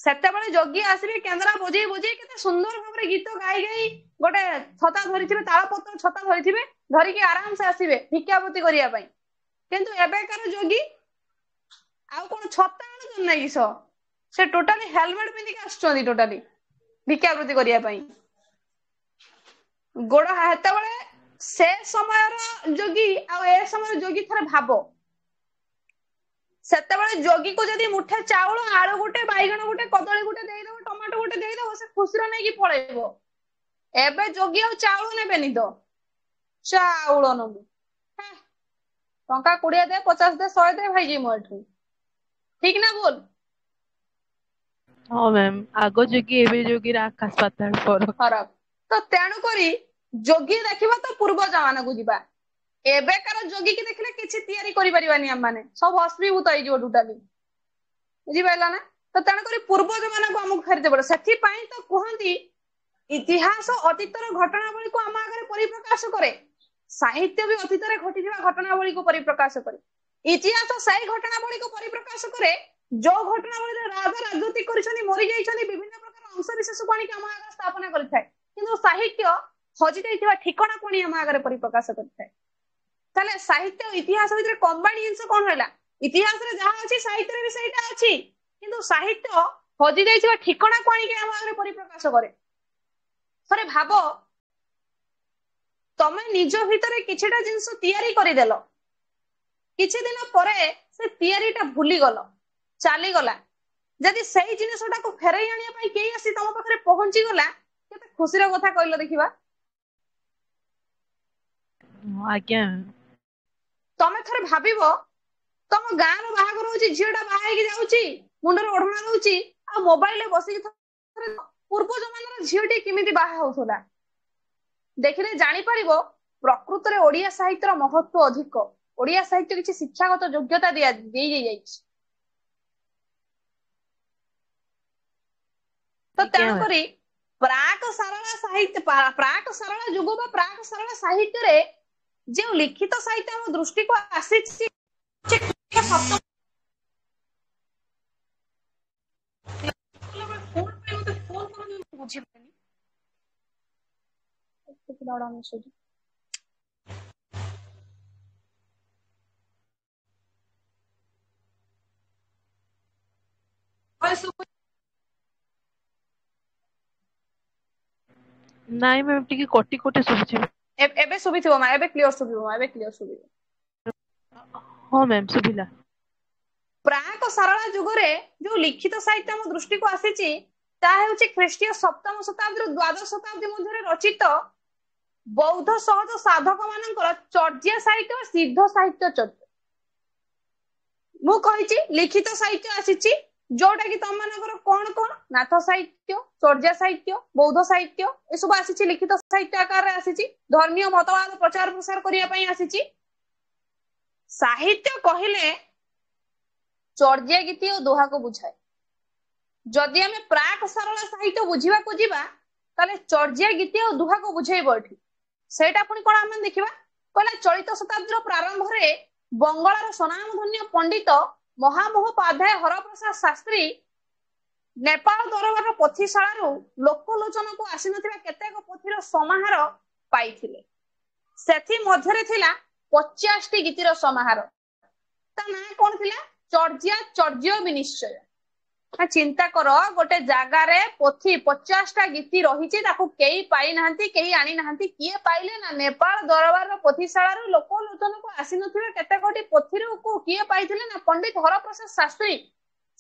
ସେତେବେଳେ ଯୋଗୀ ଆସିବେ କେନ୍ଦରା ବଜେଇ ବଜେଇ କେତେ ସୁନ୍ଦର ଭାବରେ ଗୀତ ଗାଇ ଗାଇ ଗୋଟେ ଛତା ଧରିଥିବେ, ତାଳପତ୍ର ଛତା ଧରିଥିବେ, ଧରିକି ଆରାମସେ ଆସିବେ ଭିକ୍ଷାବୃତ୍ତି କରିବା ପାଇଁ। କିନ୍ତୁ ଏବେକାର ଯୋଗୀ ଆଉ କଣ ଛତା ଆଣୁଛନ୍ତି ନା କିସ, ସେ ଟୋଟାଲି ହେଲମେଟ ପିନ୍ଧିକି ଆସୁଛନ୍ତି ଟୋଟାଲି ଭିକ୍ଷାବୃତ୍ତି କରିବା ପାଇଁ। ଗୋଡ ହେତେବେଳେ ସେ ସମୟର ଯୋଗୀ ଆଉ ଏ ସମୟର ଯୋଗୀ ଥରେ ଭାବ। ସେତେବେଳେ ଯୋଗୀକୁ ଯଦି ମୁଠେ ଚାଉଳ, ଆଳୁ ଗୋଟେ, ବାଇଗଣ ଗୋଟେ, କଦଳୀ ଗୋଟେ ଦେଇଦବ, ଟମାଟୋ ଗୋଟେ ଦେଇଦବ, ସେ ଖୁସିରେ ନେଇକି ପଳେଇବ। ଏବେ ଯୋଗୀ ଆଉ ଚାଉଳ ନେବେନି ତ, ଚାଉଳ ନବୁ ଟଙ୍କା 20 ଦେ, 50 ଦେ, 100 ଦେ, ଭାଇଯିବି ମୁଁ ଏଠୁ। ଠିକ ନା ଭୁଲ?
ହଁ ମ୍ୟାମ୍, ଆଗ ଯୋଗୀ ଏବେ ଯୋଗୀର ଆକାଶ ପାତାଳ ଫରକ।
ଖରାପ। ତ ତେଣୁ କରି ଯୋଗୀ ଦେଖିବା ତ ପୂର୍ବ ଜମାନାକୁ ଯିବା। ଏବେକାର ଯୋଗୀ କି ଦେଖିଲେ କିଛି ତିଆରି କରିପାରିବାନି ଆମମାନେ, ସବୁ ଅସ୍ମିଭୂତ ହେଇଯିବ ଟୋଟାଲି। ବୁଝିପାରିଲ ନା? ତ ତେଣୁକରି ପୂର୍ବ ଜମାନାକୁ ଆମକୁ ଫେରିତେ ପଡେ। ସେଥିପାଇଁ ତ କୁହନ୍ତି ଇତିହାସ ଅତୀତର ଘଟଣାବଳୀକୁ ଆମ ଆଗରେ ପରିପ୍ରକାଶ କରେ। ସାହିତ୍ୟ ବି ଅତୀତରେ ଘଟିଥିବା ଘଟଣାବଳୀକୁ ପରିପ୍ରକାଶ କରେ। ଇତିହାସ ସେଇ ଘଟଣାବଳୀକୁ ପରିପ୍ରକାଶ କରେ ଯୋଉ ଘଟଣାବଳୀରେ ରାଜା ରାଜୁତି କରିଛନ୍ତି, ମରି ଯାଇଛନ୍ତି, ବିଭିନ୍ନ ପ୍ରକାର ଅଂଶ ବିଶେଷକୁ ଆଣିକି ଆମ ଆଗରେ ସ୍ଥାପନା କରିଥାଏ। କିନ୍ତୁ ସାହିତ୍ୟ ହଜି ଯାଇଥିବା ଠିକଣାକୁ ଆଣି ଆମ ଆଗରେ ପରିପ୍ରକାଶ କରିଥାଏ। ତାହେଲେ ସାହିତ୍ୟ ଇତିହାସ ଭିତରେ କମ୍ବାଇନ ଜିନିଷ କଣ ରହିଲା? ଇତିହାସରେ ଯାହା ଅଛି ସାହିତ୍ୟରେ ବି ସେଇଟା ଅଛି, କିନ୍ତୁ ସାହିତ୍ୟ ହଜି ଯାଇଥିବା ଠିକଣାକୁ ଆଣିକି ଆମ ଆଗରେ ପରିପ୍ରକାଶ କରେ। ଥରେ ଭାବ, ତମେ ନିଜ ଭିତରେ କିଛିଟା ଜିନିଷ ତିଆରି କରିଦେଲ, କିଛି ଦିନ ପରେ ସେ ତିଆରିଟା ଭୁଲିଗଲ, ଚାଲିଗଲା। ଯଦି ସେଇ ଜିନିଷଟାକୁ ଫେରେଇ ଆଣିବା ପାଇଁ କେହି ଆସି ତମ ପାଖରେ ପହଞ୍ଚିଗଲା, କେତେ ଖୁସିର କଥା କହିଲ ଦେଖିବା।
ଆଜ୍ଞା।
ତମେ ଥରେ ଭାବିବ, ତମ ଗାଁର ବାହାଘର ହଉଛି, ଝିଅଟା ବାହା ହେଇକି ଯାଉଛି, ମୁଣ୍ଡରେ ଓଢଣା ଦଉଛି, ଆଉ ମୋବାଇଲରେ ବସିକି ପୂର୍ବ ଜମାନାର ଝିଅଟି କେମିତି ବାହା ହଉଥିଲା। ଦେଖିଲେ ଜାଣିପାରିବ ପ୍ରକୃତରେ ଓଡିଆ ସାହିତ୍ୟର ମହତ୍ଵ ଅଧିକ। ଓଡିଆ ସାହିତ୍ୟ କିଛି ଶିକ୍ଷାଗତ ଯୋଗ୍ୟତା ଦେଇଯାଇଛି। ତ
ଆଜ୍ଞା ମ୍ୟାମ୍।
ତେଣୁକରି ପ୍ରାକ ସାରଳା ସାହିତ୍ୟ, ପ୍ରାକ ସାରଳା ଯୁଗ ବା ପ୍ରାକ ସାରଳା ସାହିତ୍ୟରେ ଯେଉଁ ଲିଖିତ ସାହିତ୍ୟ ଆମ ଦୃଷ୍ଟିକୁ ଆସିଛି,
ନାଇଁ ମ୍ୟାମ୍, ଟିକେ କଟି କଟି ଶୁଭୁଛି।
ଏବେ ଶୁଭିଥିବ ମା, ଏବେ କ୍ଲିୟର ଶୁଭିବ ମା, ଏବେ କ୍ଲିୟର ଶୁଭିବ।
ହଁ ମ୍ୟାମ୍, ଶୁଭିଲା।
ପ୍ରାକ ସାରଳା ଯୁଗରେ ଯୋଉ ଲିଖିତ ସାହିତ୍ୟ ଆମ ଦୃଷ୍ଟିକୁ ଆସିଛି, ତାହା ହେଉଛି ଖ୍ରୀଷ୍ଟୀୟ 7ମ ଶତାବ୍ଦୀରୁ ଦ୍ୱାଦଶ ଶତାବ୍ଦୀ ମଧ୍ୟରେ ରଚିତ ବୌଦ୍ଧ ସହଜ ସାଧକ ମାନଙ୍କର ଚର୍ଯା ସାହିତ୍ୟ, ସିଦ୍ଧ ସାହିତ୍ୟ ଚର୍ଯା। ମୁଁ କହିଛି ଲିଖିତ ସାହିତ୍ୟ ଆସିଛି, ଯୋଉଟା କି ତମ ମାନଙ୍କର କଣ କଣ? ନାଥ ସାହିତ୍ୟ, ଚର୍ଯା ସାହିତ୍ୟ, ବୌଦ୍ଧ ସାହିତ୍ୟ, ଏସବୁ ଆସିଛି, ଲିଖିତ ସାହିତ୍ୟ ଆକାରରେ ଆସିଛି। ଧର୍ମୀୟ ମତବାଦ ପ୍ରଚାର ପ୍ରସାର କରିବା ପାଇଁ ଆସିଛି। ସାହିତ୍ୟ କହିଲେ ଚର୍ଯା ଗୀତି ଓ ଦୋହାକୁ ବୁଝାଏ। ଯଦି ଆମେ ପ୍ରାକ ସାରଳା ସାହିତ୍ୟ ବୁଝିବାକୁ ଯିବା, ତାହେଲେ ଚର୍ଯା ଗୀତି ଆଉ ଦୋହାକୁ ବୁଝେଇବ ଏଠି। ସେଇଟା ପୁଣି କଣ ଆମେ ଦେଖିବା କହିଲେ, ଚଳିତ ଶତାବ୍ଦୀର ପ୍ରାରମ୍ଭରେ ବଙ୍ଗଳାର ସ୍ୱନାମଧନ୍ୟ ପଣ୍ଡିତ ମହାମହୋପାଧ୍ୟାୟ ହରପ୍ରସାଦ ଶାସ୍ତ୍ରୀ ନେପାଳ ଦରବାରର ପୋଥିଶାଳାରୁ ଲୋକଲୋଚନକୁ ଆସିନଥିବା କେତେକ ପୋଥିର ସମାହାର ପାଇଥିଲେ। ସେଥି ମଧ୍ୟରେ ଥିଲା 50ଟି ଗୀତିର ସମାହାର। ତା ନାଁ କଣ ଥିଲା? ଚର୍ଯା ଚର୍ଯ୍ୟ ବିନିଶ୍ଚୟ। ଚିନ୍ତା କର, ଗୋଟେ ଜାଗାରେ ପୋଥି 50ଟା ଗୀତି ରହିଛି, ତାକୁ କେହି ପାଇନାହାନ୍ତି, କେହି ଆଣିନାହାନ୍ତି। କିଏ ପାଇଲେ? ନା ନେପାଳ ଦରବାରର ପୋଥିଶାଳାରୁ ଲୋକଲୋଚନକୁ ଆସିନଥିବା କେତେକଟି ପୋଥିରୁ କିଏ ପାଇଥିଲେ? ନା ପଣ୍ଡିତ ହରପ୍ରସାଦ ଶାସ୍ତ୍ରୀ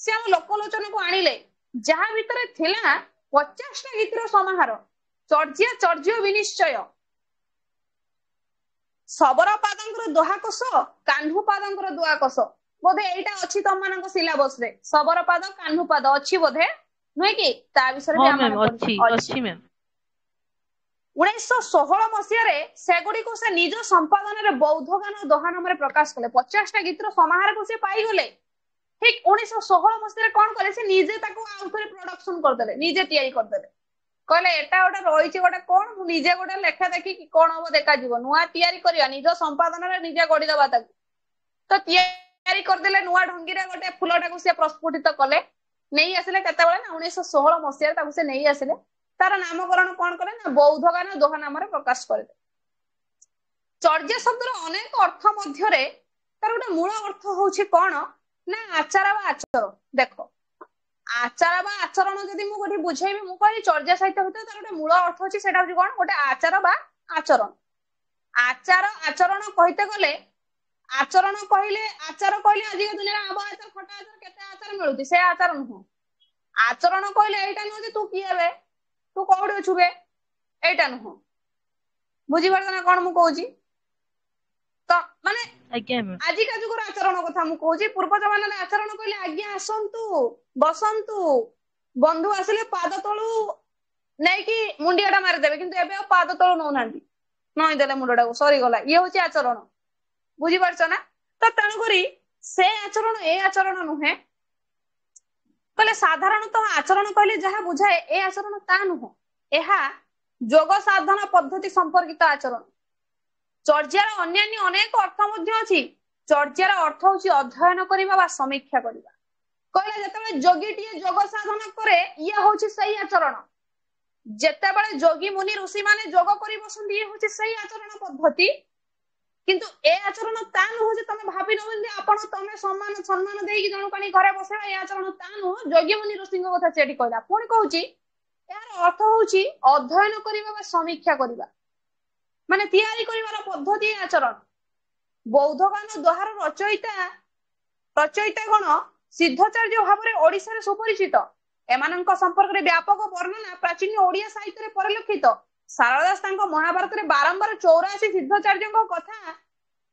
से आम लोकलोचन को आणिले जहा भितर थिला 50 टा गीतर समाहार चर्जिया चर्ज्य विनिश्चय सबरा पादंकर दोहा कोश कान्हू पादंकर दुआ कोश बोधे एटा अछि तम मानक सिलेबस रे सबरा पाद कान्हू पाद अछि बोधे नुहे कि ता विषय
हाँ
भी
मैम
आम
अच्छी अच्छी मैम
1916 मसीह सेगुड़ी को से निज संपादन में बौद्ध गान दोहा नाम प्रकाश कले 50 टा गीतर समाहार को से पाईगले ठीक 1916 मसीह कौन कले से निजे ताको आउथरे प्रोडक्शन करदेले निजे तैयारी करदेले कहले एटा गोटे रही गोटे कौन निजे गोटे लेखा देखी कौन हम देखा नुआ तैयारी करिया निज संपादन में निजे गढ़ीदबा तो तैयारी करदेले नुआ ढंगी गोटे फुलटा से प्रस्फुटित कले नहीं आसिले केतेबेले ना 1916 मसीह से नहीं आसिले तार नामकरण कौन कले ना बौद्ध गान दोहा नाम प्रकाश करे चर्या शब्द अनेक अर्थ मध्य तार गोटे मूल अर्थ होउछि कौन ना आचार बा आचरण देख आचार बा आचरण जदि मु गोटे बुझेबी मु कहली चर्या साहित्य भितर तार गोटे मूल अर्थ अछि सेटा होछि कोन गोटे आचार बा आचरण आचार आचरण कहिते गले आचरण कहले आज के दुनिया आब आचार खटा आचार केते आचार मिलुती से आचार नुह आचरण कहले एटा नुह जे तू किए बे तू कोउडी अछु बे एटा नुह बुझी परछना कोन मु कहूची तो माने
आज्ञा मैम
आजि का जुगर आचरण कथा मु कहूची पूर्वज माने आचरण कहले आज्ञा आसंतु बसंतु बंधु आसिले पाद तळु नै कि मुंडियाटा मारि देबे किंतु एबे पाद तळु नौ नांती नई देले मुंडटा को सरी गला ये होची आचरण बुझी परछ ना तो तणु करी से आचरण ए आचरण नुहे कहले साधारणतः आचरण कहले जहा बुझाए ए आचरण ता नुह एहा जोग साधन पद्धति संपर्कित आचरण चर्यार अन्यान्य अनेक अर्थ मध्य अछि चर्यार अर्थ होछि अध्ययन करिबा बा समीक्षा करिबा कहले जतबे जोगीटिए जोग साधन करे ये होछि सही आचरण जेतेबेले जोगी मुनि ऋषि माने जोग करि बसंती ये होछि सही आचरण पद्धति किंतु ए आचरण ता नुह जे तमे भाबी नबे आपण तमे सम्मान देई कि जणु कानी घरे बसेबा ए आचरण ता नुह जोगी मुनि ऋषिଙ୍କ କଥା चेडी कहला पुणी कहूची यार अर्थ होउची अध्ययन करिबा बा समीक्षा करिबा माने तैयारी करिवार पद्धति आचरण बौद्ध गान दोहार रचयिता गण सिद्धचार्य भाव ओडिशा सुपरिचित एमानंक संपर्क में व्यापक वर्णना प्राचीन ओडिया साहित्य परिलक्षित शारदास महाभारत में बारंबार 84 सिद्धचार्य कथा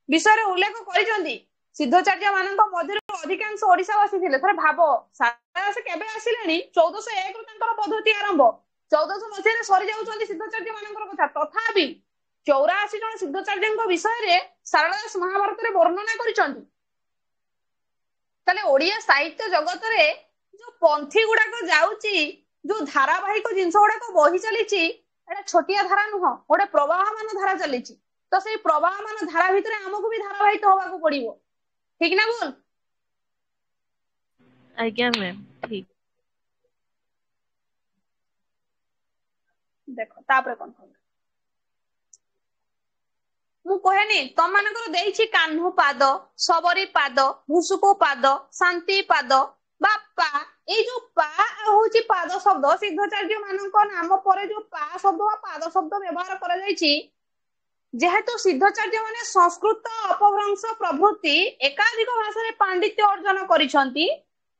विषय उल्लेख करिसेंती सिद्धचार्य मानक मध्य अधिकांश ओडिशावासी थिले थरे भाव शारदास केबे आसिलेनी 1401 रु तांकर पद्धति आरंभ 1400 मसीह सरी जाउछंती सिद्धचार्य मानकर कथा तथापि 84 जन सिद्धचार्य विषय शारदास महाभारत में वर्णना करिसेंती ताले ओडिया साहित्य जगत रे जो पंथी गुडाक जाउची जो धारावाहिक जिंस गुडाक बही चलीची एटा छोटिया धारा नुह गोटे प्रवाहमान धारा चलीची तो से प्रवाहमान धारा भितर हमकु भी धारावाहिक होबाकू पड़िबो ठीक ना बोल
आज्ञा मैम ठीक
देखो तापरे कोन कहला मु कहेनी तम मानकर देइछि कान्हू पाद सबरी पाद भुसुकु पाद शांति पाद बापा ए जो पा होची पाद शब्द सिद्धचार्य मानक नाम पर जो पा शब्द वा पाद शब्द व्यवहार करा जाइछि जेहेतु सिद्धचार्य माने संस्कृत अपभ्रंश प्रभृति एकाधिक भाषा रे पांडित्य अर्जन करिसंती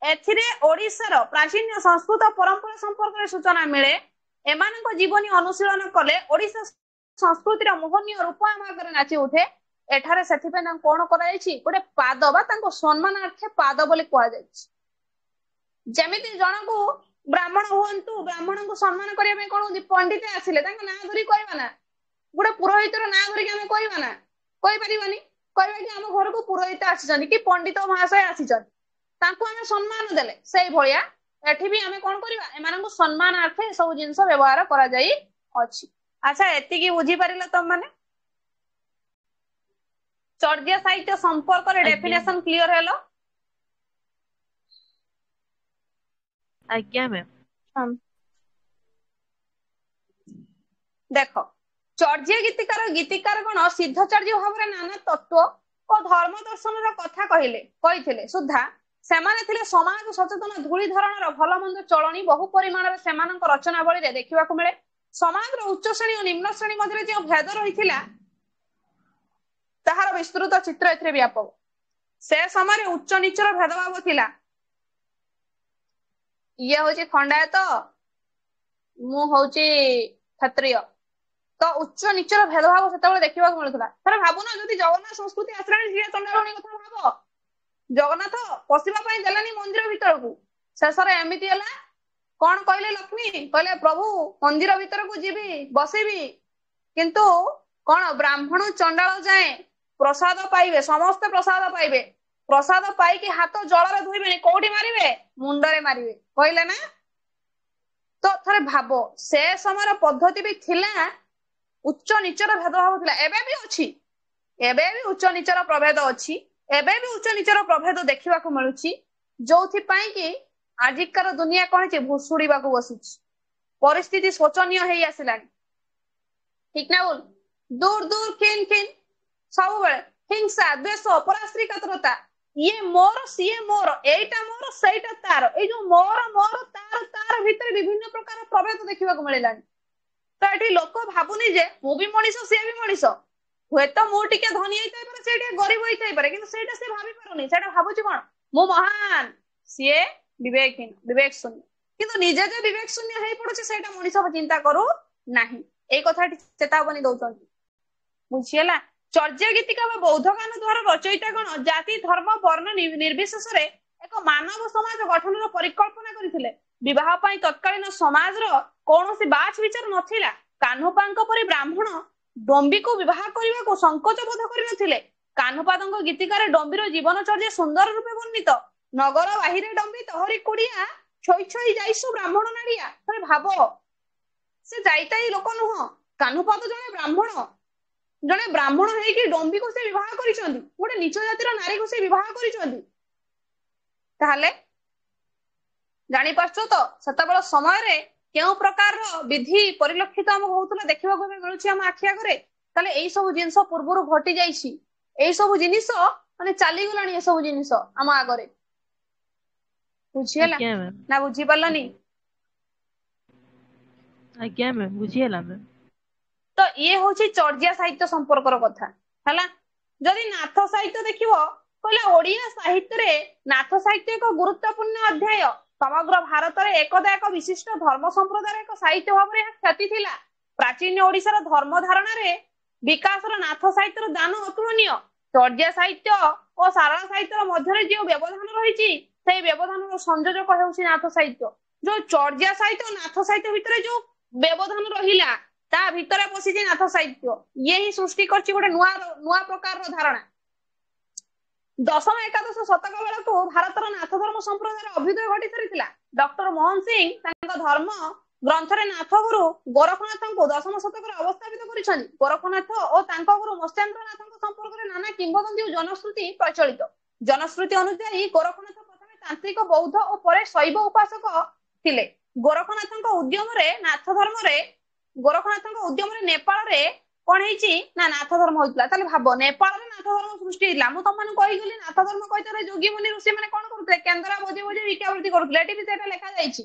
एथिरे ओडिशार प्राचीन संस्कृत परंपरा संपर्क रे सूचना मिले एमानक जीवनी अनुशीलन कले ओडिशा संस्कृतिर मोहनीय रूप आम आगे नाची उठे एठारे सेथिपे ना कोन कराइछि गोटे पाद बा तांको सम्मानार्थे पाद बोली कहआ जाइछि जेमिति जनकु ब्राह्मण हुअन्तु ब्राह्मण को सम्मान करिया में कोन पंडित आसिले तांको ना धरि कहबा ना गोटे पुरोहितर ना धरि के हम कहबा ना कहि परिबानी कहबा कि हम घर को पुरोहित आछिछन कि पंडित महाशय आछिछन तांको हम सम्मान देले सेही भलिया एठी भी हमें कोन करिबा एमानंको सम्मानार्थे सब जिंस व्यवहार करा जाई अछि अच्छा एतिकी बुझी पारिल तुम माने चर्या साहित्य संपर्क रे डेफिनेशन क्लियर हेलो
आज्ञा मैम
देखो चर्या गीतिकार गण सिद्धचार्य भाव नाना तत्व और धर्म दर्शन कथा कहिथिले सुधा सेमाने थिले समाज सचेतन धूली धरणर भल मंद चलनी बहु परिमाण सेमानक रचनावली रे देखिबाकू मिले समाज उच्च श्रेणी और निम्न श्रेणी मध्य जो भेद रही ताहार विस्तृत चित्र एथिरे व्यापक से समय उच्च नीचर भेदभाव थिला ଇଏ ହଉଛି ଖଣ୍ଡାୟତ, ମୁଁ ହଉଛି କ୍ଷତ୍ରିୟ। ତ ଉଚ୍ଚ ନିଚର ଭେଦଭାବ ସେତେବେଳେ ଦେଖିବାକୁ ମିଳୁଥିଲା। ଥରେ ଭାବୁନ ଯଦି ଜଗନ୍ନାଥ ସଂସ୍କୃତି ଆସିଲାଣି ଝିଅ ଚଣ୍ଡାଳୁଣୀ କଥା ଭାବ। ଜଗନ୍ନାଥ ପଶିବା ପାଇଁ ଦେଲେନି ମନ୍ଦିର ଭିତରକୁ। ଶେଷରେ ଏମିତି ହେଲା, କଣ କହିଲେ ଲକ୍ଷ୍ମୀ? କହିଲେ ପ୍ରଭୁ ମନ୍ଦିର ଭିତରକୁ ଯିବି ବସିବି, କିନ୍ତୁ କଣ ବ୍ରାହ୍ମଣ ଚଣ୍ଡାଳ ଯାଏଁ ପ୍ରସାଦ ପାଇବେ, ସମସ୍ତେ ପ୍ରସାଦ ପାଇବେ। ପ୍ରସାଦ ପାଇକି ହାତ ଜଳରେ ଧୋଇବେନି, କୋଉଠି ମାରିବେ? ମୁଣ୍ଡରେ ମାରିବେ କହିଲେ ନା। ତ ଥରେ ଭାବ, ସେ ସମୟର ପଦ୍ଧତି ବି ଥିଲା, ଉଚ୍ଚ ନିଚର ଭେଦଭାବ ଥିଲା। ଏବେ ବି ଅଛି, ଏବେ ବି ଉଚ୍ଚ ନିଚର ପ୍ରଭେଦ ଅଛି, ଏବେ ବି ଉଚ୍ଚ ନିଚର ପ୍ରଭେଦ ଦେଖିବାକୁ ମିଳୁଛି, ଯୋଉଥିପାଇଁ କି ଆଜିକାର ଦୁନିଆ କଣ ହେଇଛି? ଭୁଷୁଡିବାକୁ ବସିଛି। ପରିସ୍ଥିତି ଶୋଚନୀୟ ହେଇ ଆସିଲାଣି। ଠିକ ନା ଭୁଲ? ଦୂର ଦୂର ଖିନ ଖିନ, ସବୁବେଳେ ହିଂସା ଦ୍ୱେଷ ପରାଶ୍ରୀ କାତରତା, ଇଏ ମୋର ସିଏ ମୋର, ଏଇଟା ମୋର ସେଇଟା ତାର, ଏଇ ଯୋଉ ମୋର ମୋର ତାର ତାର ଭିତରେ ବିଭିନ୍ନ ପ୍ରକାର ପ୍ରଭେଦ ଦେଖିବାକୁ ମିଳିଲାଣି। ତ ଏଠି ଲୋକ ଭାବୁନି ଯେ ମୁଁ ବି ମଣିଷ ସିଏ ବି ମଣିଷ, ହୁଏତ ମୁଁ ଟିକେ ଧନୀ ହେଇଥାଇପାରେ ସେ ଟିକେ ଗରିବ ହେଇଥାଇପାରେ, କିନ୍ତୁ ସେଇଟା ସେ ଭାବି ପାରୁନି। ସେଇଟା ଭାବୁଛି କଣ ମୁଁ ମହାନ, ସିଏ ବିବେକହୀନ ବିବେକ ଶୂନ୍ୟ। କିନ୍ତୁ ନିଜେ ଯେ ବିବେକ ଶୂନ୍ୟ ହେଇ ପଡୁଛି ସେଇଟା ମଣିଷ ଚିନ୍ତା କରୁ ନାହିଁ। ଏଇ କଥାଟି ଚେତାବନୀ ଦଉଛନ୍ତି। ବୁଝିହେଲା? ଚର୍ଯ୍ୟା ଗୀତିକା ବା ବୌଦ୍ଧ ଗାନ ଦ୍ୱାରା ରଚୟିତା ଗଣ ଜାତି ଧର୍ମ ବର୍ଣ୍ଣ ନିର୍ବିଶେଷରେ ଏକ ମାନବ ସମାଜ ଗଠନର ପରିକଳ୍ପନା କରିଥିଲେ। ବିବାହ ପାଇଁ ତତ୍କାଳୀନ ସମାଜର କୌଣସି ବାଛ ବିଚାର ନଥିଲା। କାହ୍ନୁପାଙ୍କ ପରି ବ୍ରାହ୍ମଣ ଡମ୍ବିକୁ ବିବାହ କରିବାକୁ ସଂକୋଚ ବୋଧ କରିନଥିଲେ। କାହ୍ନୁପାଦଙ୍କ ଗୀତିକାରେ ଡମ୍ବିର ଜୀବନଚର୍ଯ୍ୟା ସୁନ୍ଦର ରୂପେ ବର୍ଣ୍ଣିତ। ନଗର ବାହିରେ ଡମ୍ବି ତହରି କୁଡିଆ, ଛଇ ଛଇ ଯାଇସୁ ବ୍ରାହ୍ମଣ ନାଡିଆ। ଥରେ ଭାବ, ସେ ଯାଇତାଇ ଲୋକ ନୁହଁ, କାହ୍ନୁପାଦ ଜଣେ ବ୍ରାହ୍ମଣ। ଜଣେ ବ୍ରାହ୍ମଣ ହେଇକି ଡମ୍ବିକୁ ସେ ବିବାହ କରିଛନ୍ତି, ଗୋଟେ ନିଚ ଜାତିର ନାରୀକୁ ସେ ବିବାହ କରିଛନ୍ତି। ତାହେଲେ ଜାଣିପାରୁଛ ତ ସେତେବେଳେ ସମୟରେ କେଉଁ ପ୍ରକାରର ବିଧି ପରିଲକ୍ଷିତ ଆମକୁ ହଉଥିଲା, ଦେଖିବାକୁ ମିଳୁଛି ଆମ ଆଖି ଆଗରେ। ତାହେଲେ ଏଇ ସବୁ ଜିନିଷ ପୂର୍ବରୁ ଘଟି ଯାଇଛି, ଏଇ ସବୁ ଜିନିଷ ମାନେ ଚାଲିଗଲାଣି, ଏସବୁ ଜିନିଷ ଆମ ଆଗରେ। ବୁଝିହେଲା
ଆଜ୍ଞା ମ୍ୟାମ୍।
ନା ବୁଝିପାରିଲନି?
ଆଜ୍ଞା ମ୍ୟାମ୍, ବୁଝିହେଲା ମ୍ୟାମ୍।
ତ ଇଏ ହଉଛି ଚର୍ଯ୍ୟା ସାହିତ୍ୟ ସମ୍ପର୍କର କଥା ହେଲା। ଯଦି ନାଥ ସାହିତ୍ୟ ଦେଖିବ, କହିଲେ ଓଡିଆ ସାହିତ୍ୟରେ ନାଥ ସାହିତ୍ୟ ଏକ ଗୁରୁତ୍ୱପୂର୍ଣ୍ଣ ଅଧ୍ୟାୟ। ସମଗ୍ର ଭାରତରେ ଏକଦା ଏକ ବିଶିଷ୍ଟ ଧର୍ମ ସମ୍ପ୍ରଦାୟର ଏକ ସାହିତ୍ୟ ଭାବରେ ଏହା ଖ୍ୟାତି ଥିଲା। ପ୍ରାଚୀନ ଓଡିଶାର ଧର୍ମ ଧାରଣାରେ ବିକାଶର ନାଥ ସାହିତ୍ୟର ଦାନ ଅତୁଳନୀୟ। ଚର୍ଯ୍ୟା ସାହିତ୍ୟ ଓ ସାରଳା ସାହିତ୍ୟର ମଧ୍ୟରେ ଯେଉଁ ବ୍ୟବଧାନ ରହିଛି, ସେଇ ବ୍ୟବଧାନର ସଂଯୋଜକ ହେଉଛି ନାଥ ସାହିତ୍ୟ। ଯୋଉ ଚର୍ଯ୍ୟା ସାହିତ୍ୟ ଓ ନାଥ ସାହିତ୍ୟ ଭିତରେ ଯୋଉ ବ୍ୟବଧାନ ରହିଲା, ତା ଭିତରେ ବସିଛି ନାଥ ସାହିତ୍ୟ। ଇଏ ହିଁ ସୃଷ୍ଟି କରିଛି ଗୋଟେ ନୂଆ ପ୍ରକାରର ଧାରଣା। ଦଶମ ଏକାଦଶ ଶତକ ବେଳକୁ ଭାରତର ନାଥ ଧର୍ମ ସମ୍ପ୍ରଦାୟର ଅଭ୍ୟୁଦୟ ଘଟି ସାରିଥିଲା। ଡକ୍ଟର ମୋହନ ସିଂ ତାଙ୍କ ଧର୍ମ ଗ୍ରନ୍ଥରେ ନାଥ ଗୁରୁ ଗୋରଖନାଥଙ୍କୁ ଦଶମ ଶତକରେ ଅବସ୍ଥାପିତ କରିଛନ୍ତି। ଗୋରଖନାଥ ଓ ତାଙ୍କ ଗୁରୁ ମତ୍ସ୍ୟେନ୍ଦ୍ର ନାଥଙ୍କ ସମ୍ପର୍କରେ ନାନା କିମ୍ବଦନ୍ତୀ ଓ ଜନଶ୍ରୁତି ପ୍ରଚଳିତ। ଜନଶ୍ରୁତି ଅନୁଯାୟୀ ଗୋରଖନାଥ ପ୍ରଥମେ ତାନ୍ତ୍ରିକ ବୌଦ୍ଧ ଓ ପରେ ଶୈବ ଉପାସକ ଥିଲେ। ଗୋରଖନାଥଙ୍କ ଉଦ୍ୟମରେ ନେପାଳରେ କଣ ହେଇଛି ନା ନାଥ ଧର୍ମ ହୋଇଥିଲା। ତାହେଲେ ଭାବ, ନେପାଳରେ ନାଥ ଧର୍ମ ସୃଷ୍ଟି ହେଇଥିଲା। ମୁଁ ତମମାନଙ୍କୁ କହିଗଲି ନାଥ ଧର୍ମ କହିଥିଲେ ଯୋଗୀ ମୁନି ଋଷି ମାନେ କଣ କରୁଥିଲେ? କେନ୍ଦରା ବୋଝି ବୋଝି ଭିକ୍ଷାବୃତ୍ତି କରୁଥିଲେ। ଏଠି ବି ସେଇଟା ଲେଖା ଯାଇଛି।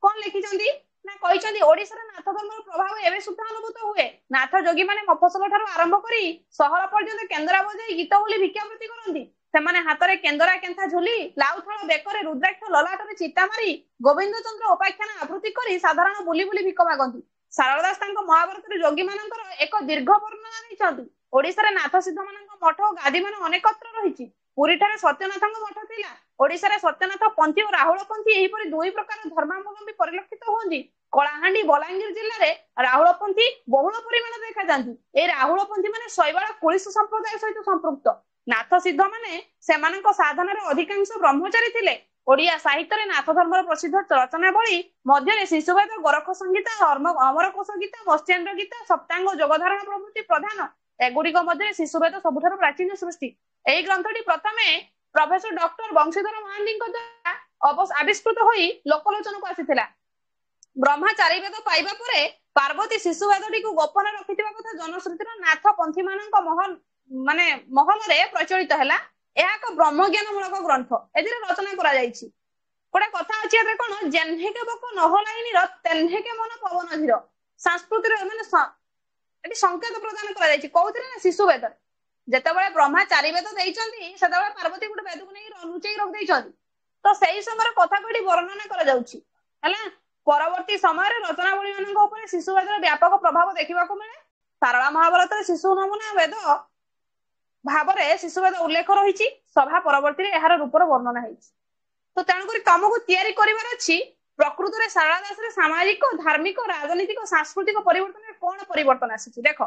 କଣ ଲେଖିଛନ୍ତି ନା କହିଛନ୍ତି, ଓଡିଶାରେ ନାଥ ଧର୍ମର ପ୍ରଭାବ ଏବେ ସୁଦ୍ଧା ଅନୁଭୂତ ହୁଏ। ନାଥ ଯୋଗୀ ମାନେ ମଫସଲ ଠାରୁ ଆରମ୍ଭ କରି ସହର ପର୍ଯ୍ୟନ୍ତ କେନ୍ଦରା ବଜାଇ ଗୀତ ବୋଲି ଭିକ୍ଷାବୃତ୍ତି କରନ୍ତି। ସେମାନେ ହାତରେ କେନ୍ଦରା କେନ୍ଥା ଝୁଲି, ଲାଉଥାଳ ବେକରେ ରୁଦ୍ରାକ୍ଷ, ଲଲାଟରେ ଚିତା ମାରି ଗୋବିନ୍ଦ ଚନ୍ଦ୍ର ଉପାଖ୍ୟାନ ଆବୃତ୍ତି କରି ସାଧାରଣ ବୁଲି ବୁଲି ଭିକ ମାଗନ୍ତି। ଶାରଳା ଦାସ ତାଙ୍କ ମହାଭାରତରେ ଯୋଗୀ ମାନଙ୍କର ଏକ ଦୀର୍ଘ ବର୍ଣ୍ଣନା ଦେଇଛନ୍ତି। ଓଡିଶାରେ ନାଥ ସିଦ୍ଧ ମାନଙ୍କ ମଠ ଓ ଗାଦି ମାନ ଅନେକତ୍ର ରହିଛି। ପୁରୀଠାରେ ସତ୍ୟନାଥଙ୍କ ମଠ ଥିଲା। ଓଡିଶାରେ ସତ୍ୟନାଥ ପନ୍ଥୀ ଓ ରାହୁଳ ପନ୍ଥୀ ଏହିପରି ଦୁଇ ପ୍ରକାର ଧର୍ମାବଲମ୍ବୀ ପରିଲକ୍ଷିତ ହୁଅନ୍ତି। କଳାହାଣ୍ଡି ବଲାଙ୍ଗୀର ଜିଲ୍ଲାରେ ରାହୁଳ ପନ୍ଥୀ ବହୁଳ ପରିମାଣରେ ଦେଖାଯାନ୍ତି। এই ରାହୁଳ ପନ୍ଥୀ ମାନେ ଶୈବାଳ କୁଳିଶ ସମ୍ପ୍ରଦାୟ ସହିତ ସମ୍ପୃକ୍ତ। ନାଥ ସିଦ୍ଧ ମାନେ ସେମାନଙ୍କ ସାଧନାରେ ଅଧିକାଂଶ ବ୍ରହ୍ମଚାରୀ ଥିଲେ। ଓଡିଆ ସାହିତ୍ୟରେ ନାଥ ଧର୍ମର ପ୍ରସିଦ୍ଧ ରଚନାବଳୀ ମଧ୍ୟରେ ଶିଶୁଭେଦ, ଗୋରଖ ସଂଗୀତା, ଅମରକୋଷ ଗୀତା, ମତ୍ସ୍ୟେନ୍ଦ୍ର ଗୀତା, ସପ୍ତାଙ୍ଗ, ଯୋଗଧାରଣ ପ୍ରଭୃତି ପ୍ରଧାନ। ଏଗୁଡିକ ମଧ୍ୟରେ ଶିଶୁଭେଦ ସବୁଠାରୁ ପ୍ରାଚୀନ ସୃଷ୍ଟି। ଏହି ଗ୍ରନ୍ଥଟି ପ୍ରଥମେ ପ୍ରଫେସର ଡକ୍ଟର ବଂଶୀଧର ମହାନ୍ତିଙ୍କ ଦ୍ୱାରା ଆବିଷ୍କୃତ ହୋଇ ଲୋକଲୋଚନକୁ ଆସିଥିଲା। ବ୍ରହ୍ମା ଚାରି ବେଦ ପାଇବା ପରେ ପାର୍ବତୀ ଶିଶୁ ବେଦଟିକୁ ଗୋପନ ରଖିଥିବା କଥା ଜନଶ୍ରୁତିର ନାଥ ପନ୍ଥୀ ମାନଙ୍କ ମହଲରେ ପ୍ରଚଳିତ ହେଲା। ଏହା ଏକ ବ୍ରହ୍ମଜ୍ଞାନ ମୂଳକ ଗ୍ରନ୍ଥ। ଏଥିରେ ରଚନା କରାଯାଇଛି। ଗୋଟେ କଥା ଅଛି, ଏଥିରେ କଣ, ଯେହ୍ନେକେ ବକ ନହଲାଇନିର ତେହ୍ନେକେ ମନ ପବନ ଧୀର। ସଂସ୍କୃତିର ଏଠି ସଂକେତ ପ୍ରଦାନ କରାଯାଇଛି। କୋଉଥିରେ ନା ଶିଶୁ ବେଦ। ଯେତେବେଳେ ବ୍ରହ୍ମା ଚାରି ବେଦ ଦେଇଛନ୍ତି, ସେତେବେଳେ ପାର୍ବତୀ ଗୋଟେ ବେଦକୁ ନେଇ ଲୁଚେଇ ରଖିଦେଇଛନ୍ତି। ତ ସେଇ ସମୟର କଥାକୁ ଏଠି ବର୍ଣ୍ଣନା କରାଯାଉଛି। ହେଲା। ପରବର୍ତ୍ତୀ ସମୟରେ ରଚନାବଳୀ ମାନଙ୍କ ଉପରେ ଶିଶୁବାଦର ବ୍ୟାପକ ପ୍ରଭାବ ଦେଖିବାକୁ ମିଳେ। ସାରଳା ମହାଭାରତରେ ଶିଶୁ ନମୁନା ବେଦ ଭାବରେ ଶିଶୁବାଦ ଉଲ୍ଲେଖ ରହିଛି। ସଭା ପରବର୍ତ୍ତୀରେ ଏହାର ରୂପର ବର୍ଣ୍ଣନା ହେଇଛି। ତ ତେଣୁକରି ତମକୁ ତିଆରି କରିବାର ଅଛି ପ୍ରକୃତରେ ସାରଳା ଦାସରେ ସାମାଜିକ, ଧାର୍ମିକ, ରାଜନୈତିକ, ସାଂସ୍କୃତିକ ପରିବର୍ତ୍ତନରେ କଣ ପରିବର୍ତ୍ତନ ଆସିଛି। ଦେଖ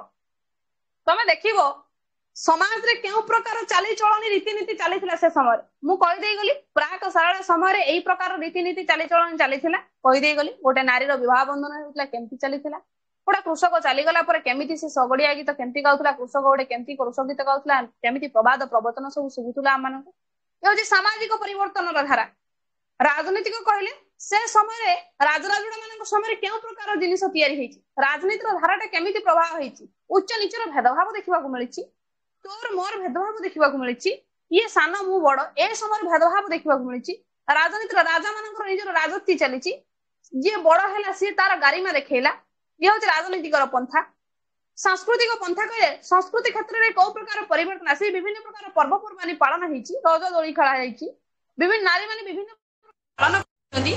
ତମେ ଦେଖିବ ସମାଜରେ କେଉଁ ପ୍ରକାର ଚାଲିଚଳଣି ରୀତିନୀତି ଚାଲିଥିଲା ସେ ସମୟରେ। ମୁଁ କହିଦେଇ ଗଲି ପ୍ରାକ ସାରଳା ସମୟରେ ଏଇ ପ୍ରକାର ରୀତିନୀତି ଚାଲିଚଳଣି ଚାଲିଥିଲା। କହିଦେଇ ଗଲି ଗୋଟେ ନାରୀର ବିବାହ ବନ୍ଧନ ହେଉଥିଲା କେମିତି ଚାଲିଥିଲା, ଗୋଟେ କୃଷକ ଚାଲିଗଲା ପରେ କେମିତି ସେ ଶଗଡିଆ ଗୀତ କେମିତି ଗାଉଥିଲା, କୃଷକ ଗୋଟେ କେମିତି କୃଷକ ଗୀତ ଗାଉଥିଲା, କେମିତି ପ୍ରବାଦ ପ୍ରବଚନ ସବୁ ଶୁଭୁଥିଲା ଆମମାନଙ୍କୁ। ଏ ହଉଛି ସାମାଜିକ ପରିବର୍ତ୍ତନର ଧାରା। ରାଜନୈତିକ କହିଲେ ସେ ସମୟରେ ରାଜରାଜୁଡା ମାନଙ୍କ ସମୟରେ କେଉଁ ପ୍ରକାର ଜିନିଷ ତିଆରି ହେଇଛି, ରାଜନୀତିର ଧାରାଟା କେମିତି ପ୍ରଭାବ ହେଇଛି, ଉଚ୍ଚ ନିଚର ଭେଦଭାବ ଦେଖିବାକୁ ମିଳିଛି, ତୋର ମୋର ଭେଦଭାବ ଦେଖିବାକୁ ମିଳିଛି, ଇଏ ସାନ ମୁଁ ବଡ ଏ ସମୟରେ ଭେଦଭାବ ଦେଖିବାକୁ ମିଳିଛି। ରାଜନୀତିର ରାଜା ମାନଙ୍କର ନିଜର ରାଜତ୍ୱ ଚାଲିଛି, ଯିଏ ବଡ ହେଲା ସିଏ ତାର ଗାରିମା ଦେଖେଇଲା, ଇଏ ହଉଛି ରାଜନୈତିକର ପନ୍ଥା। ସାଂସ୍କୃତିକ ପନ୍ଥା କହିଲେ ସଂସ୍କୃତି କ୍ଷେତ୍ରରେ କୋଉ ପ୍ରକାର ପରିବର୍ତ୍ତନ ଆସି ବିଭିନ୍ନ ପ୍ରକାର ପର୍ବପର୍ବାଣୀ ପାଳନ ହେଇଛି, ରଜ ଦୋଳି ଖେଳା ଯାଇଛି, ବିଭିନ୍ନ ନାରୀ ମାନେ ବିଭିନ୍ନ ପାଳନ କରୁଛନ୍ତି।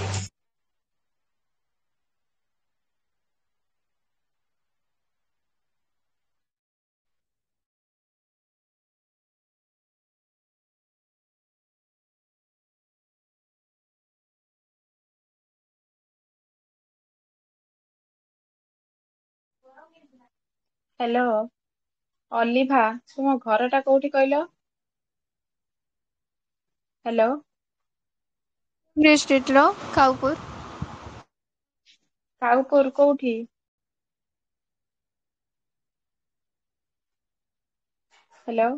ହ୍ୟାଲୋ ଅଲିଭା, ତୁମ ଘରଟା କୋଉଠି କହିଲ? ହ୍ୟାଲୋ
ଡିଷ୍ଟ୍ରିକ୍ଟର କାଉପୁର।
କାଉପୁର କୋଉଠି? ହ୍ୟାଲୋ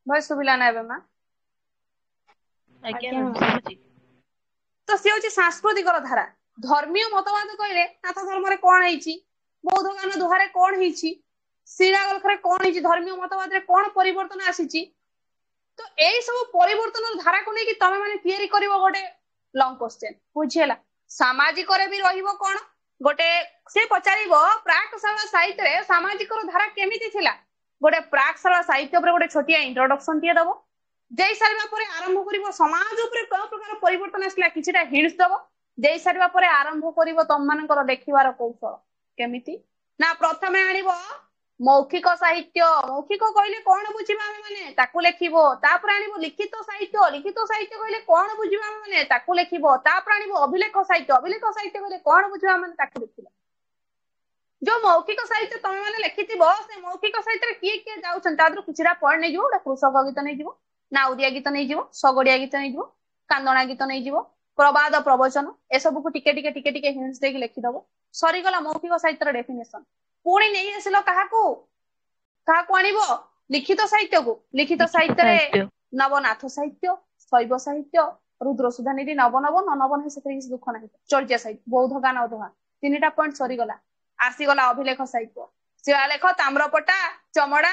ଭଏସ ଶୁଭିଲା ନା ଏବେ ମା?
ଆଜ୍ଞା
ଆଜ୍ଞା
ମ୍ୟାମ୍ ଶୁଭୁଛି।
ତ ସିଏ ହଉଛି ସାଂସ୍କୃତିକର ଧାରା। ଧର୍ମୀୟ ମତବାଦ କହିଲେ ନାଥ ଧର୍ମରେ କଣ ହେଇଛି, ବୌଦ୍ଧ ଜ୍ଞାନ ଦୁହାରେ କଣ ହେଇଛି, ଶିଳାଲେଖରେ କଣ ହେଇଛି, ଧର୍ମୀୟ ମତବାଦରେ କଣ ପରିବର୍ତ୍ତନ ଆସିଛି। ତ ଏଇ ସବୁ ପରିବର୍ତ୍ତନର ଧାରାକୁ ନେଇକି ତମେ ମାନେ ତିଆରି କରିବ ଗୋଟେ ଲଙ୍ଗ କ୍ୱେଶ୍ଚେନ। ବୁଝି ହେଲା? ସାମାଜିକରେ ବି ରହିବ କଣ ଗୋଟେ, ସେ ପଚାରିବ ପ୍ରାକ୍ ଶାଳା ସାହିତ୍ୟରେ ସାମାଜିକର ଧାରା କେମିତି ଥିଲା। ଗୋଟେ ପ୍ରାକ୍ ଶାଳା ସାହିତ୍ୟ ଉପରେ ଗୋଟେ ଛୋଟିଆ ଇଣ୍ଟ୍ରୋଡକ୍ସନ ଟିଏ ଦବ। ଦେଇ ସାରିବା ପରେ ଆରମ୍ଭ କରିବ ସମାଜ ଉପରେ କୋଉ ପ୍ରକାର ପରିବର୍ତ୍ତନ ଆସିଲା କିଛିଟା ହିଣ୍ଟସ ଦବ। ଦେଇ ସାରିବା ପରେ ଆରମ୍ଭ କରିବ ତମମାନଙ୍କର ଲେଖିବାର କୌଶଳ କେମିତି ନା, ପ୍ରଥମେ ଆଣିବ ମୌଖିକ ସାହିତ୍ୟ। ମୌଖିକ କହିଲେ କଣ ବୁଝିବା ଆମେ ମାନେ ତାକୁ ଲେଖିବ। ତାପରେ ଆଣିବ ଲିଖିତ ସାହିତ୍ୟ। ଲିଖିତ ସାହିତ୍ୟ କହିଲେ କଣ ବୁଝିବା ଆମେ ମାନେ ତାକୁ ଲେଖିବ। ତାପରେ ଆଣିବ ଅଭିଲେଖ ସାହିତ୍ୟ। ଅଭିଲେଖ ସାହିତ୍ୟ କହିଲେ କଣ ବୁଝିବା ମାନେ ତାକୁ ଲେଖିବ। ଯୋଉ ମୌଖିକ ସାହିତ୍ୟ ତମେ ମାନେ ଲେଖିଥିବ ସେ ମୌଖିକ ସାହିତ୍ୟରେ କିଏ କିଏ ଯାଉଛନ୍ତି ତା ଦେହରୁ କିଛିଟା ପଏଣ୍ଟ ନେଇଯିବ। ଗୋଟେ କୃଷକ ଗୀତ ନେଇଯିବ, ନାଉରିଆ ଗୀତ ନେଇଯିବ, ଶଗଡିଆ ଗୀତ ନେଇଯିବ, କାନ୍ଦଣା ଗୀତ ନେଇଯିବ, ପ୍ରବାଦ ପ୍ରବଚନ, ଏସବୁକୁ ଟିକେ ଟିକେ ଟିକେ ଟିକେ ହିଣ୍ଟସ ଦେଇକି ଲେଖିଦବ। ସରିଗଲା ମୌଖିକ ସାହିତ୍ୟର ଡେଫିନେସନ। ପୁଣି ନେଇ ଆସିଲ କାହାକୁ, କାହାକୁ ଆଣିବ ଲିଖିତ ସାହିତ୍ୟକୁ। ଲିଖିତ ସାହିତ୍ୟରେ
ସାହିତ୍ୟ
ନବନାଥ ସାହିତ୍ୟ, ଶୈବ ସାହିତ୍ୟ, ରୁଦ୍ରସୁଧା ନିଧି ନବ ନବ ନ ନବ ନାହିଁ ସେଥିରେ କିଛି ଦୁଃଖ ନାହିଁ, ଚର୍ଯ୍ୟା ସାହିତ୍ୟ, ବୌଦ୍ଧ ଗାନ ଅଧୁଆ, ତିନିଟା ପଏଣ୍ଟ ସରିଗଲା। ଆସିଗଲା ଅଭିଲେଖ ସାହିତ୍ୟ। ଶିଳାଲେଖ, ତାମ୍ରପଟା, ଚମଡା,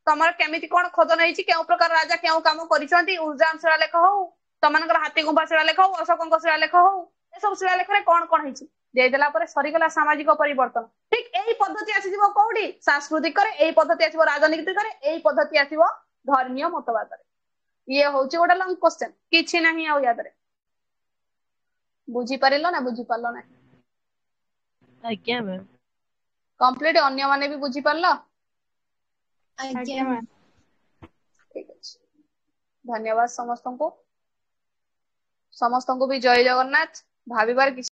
ତମର କେମିତି କଣ ଖୋଦନ ହେଇଛି, କେଉଁ ପ୍ରକାର ରାଜା କେଉଁ କାମ କରିଛନ୍ତି, ଉର୍ଜାମ ଶିଳାଲେଖ ହଉ, ତମମାନଙ୍କର ହାତୀ ଗୁମ୍ଫା ଶିଳାଲେଖ ହଉ, ଅଶୋକଙ୍କ ଶିଳାଲେଖ ହଉ, ଏସବୁ ଶିଳାଲେଖରେ କଣ କଣ ହେଇଛି ଦେଇଦେଲା ପରେ ସରିଗଲା ସାମାଜିକ ପରିବର୍ତ୍ତନ। ଠିକ ଏଇ ପଦ୍ଧତି ଆସିଯିବ କୋଉଠି, ସାଂସ୍କୃତିକରେ, ଏଇ ପଦ୍ଧତି ଆସିବ ରାଜନୀତିକରେ, ଏଇ ପଦ୍ଧତି ଆସିବ ଧର୍ମୀୟ ମତବାଦରେ। ଇଏ ହଉଛି ଗୋଟେ ଲଙ୍ଗ କ୍ୱେଶ୍ଚେନ, କିଛି ନାହିଁ ଆଉ ୟାଦରେ। ବୁଝିପାରିଲ ନା ବୁଝିପାରିଲ ନା?
ଆଜ୍ଞା ମ୍ୟାମ୍।
କମ୍ପ୍ଲିଟ। ଅନ୍ୟମାନେ ବି ବୁଝିପାରିଲ?
ଆଜ୍ଞା ମ୍ୟାମ୍।
ଠିକ ଅଛି, ଧନ୍ୟବାଦ ସମସ୍ତଙ୍କୁ। ସମସ୍ତଙ୍କୁ ବି ଜୟ ଜଗନ୍ନାଥ। ଭାବିବାର କିଛି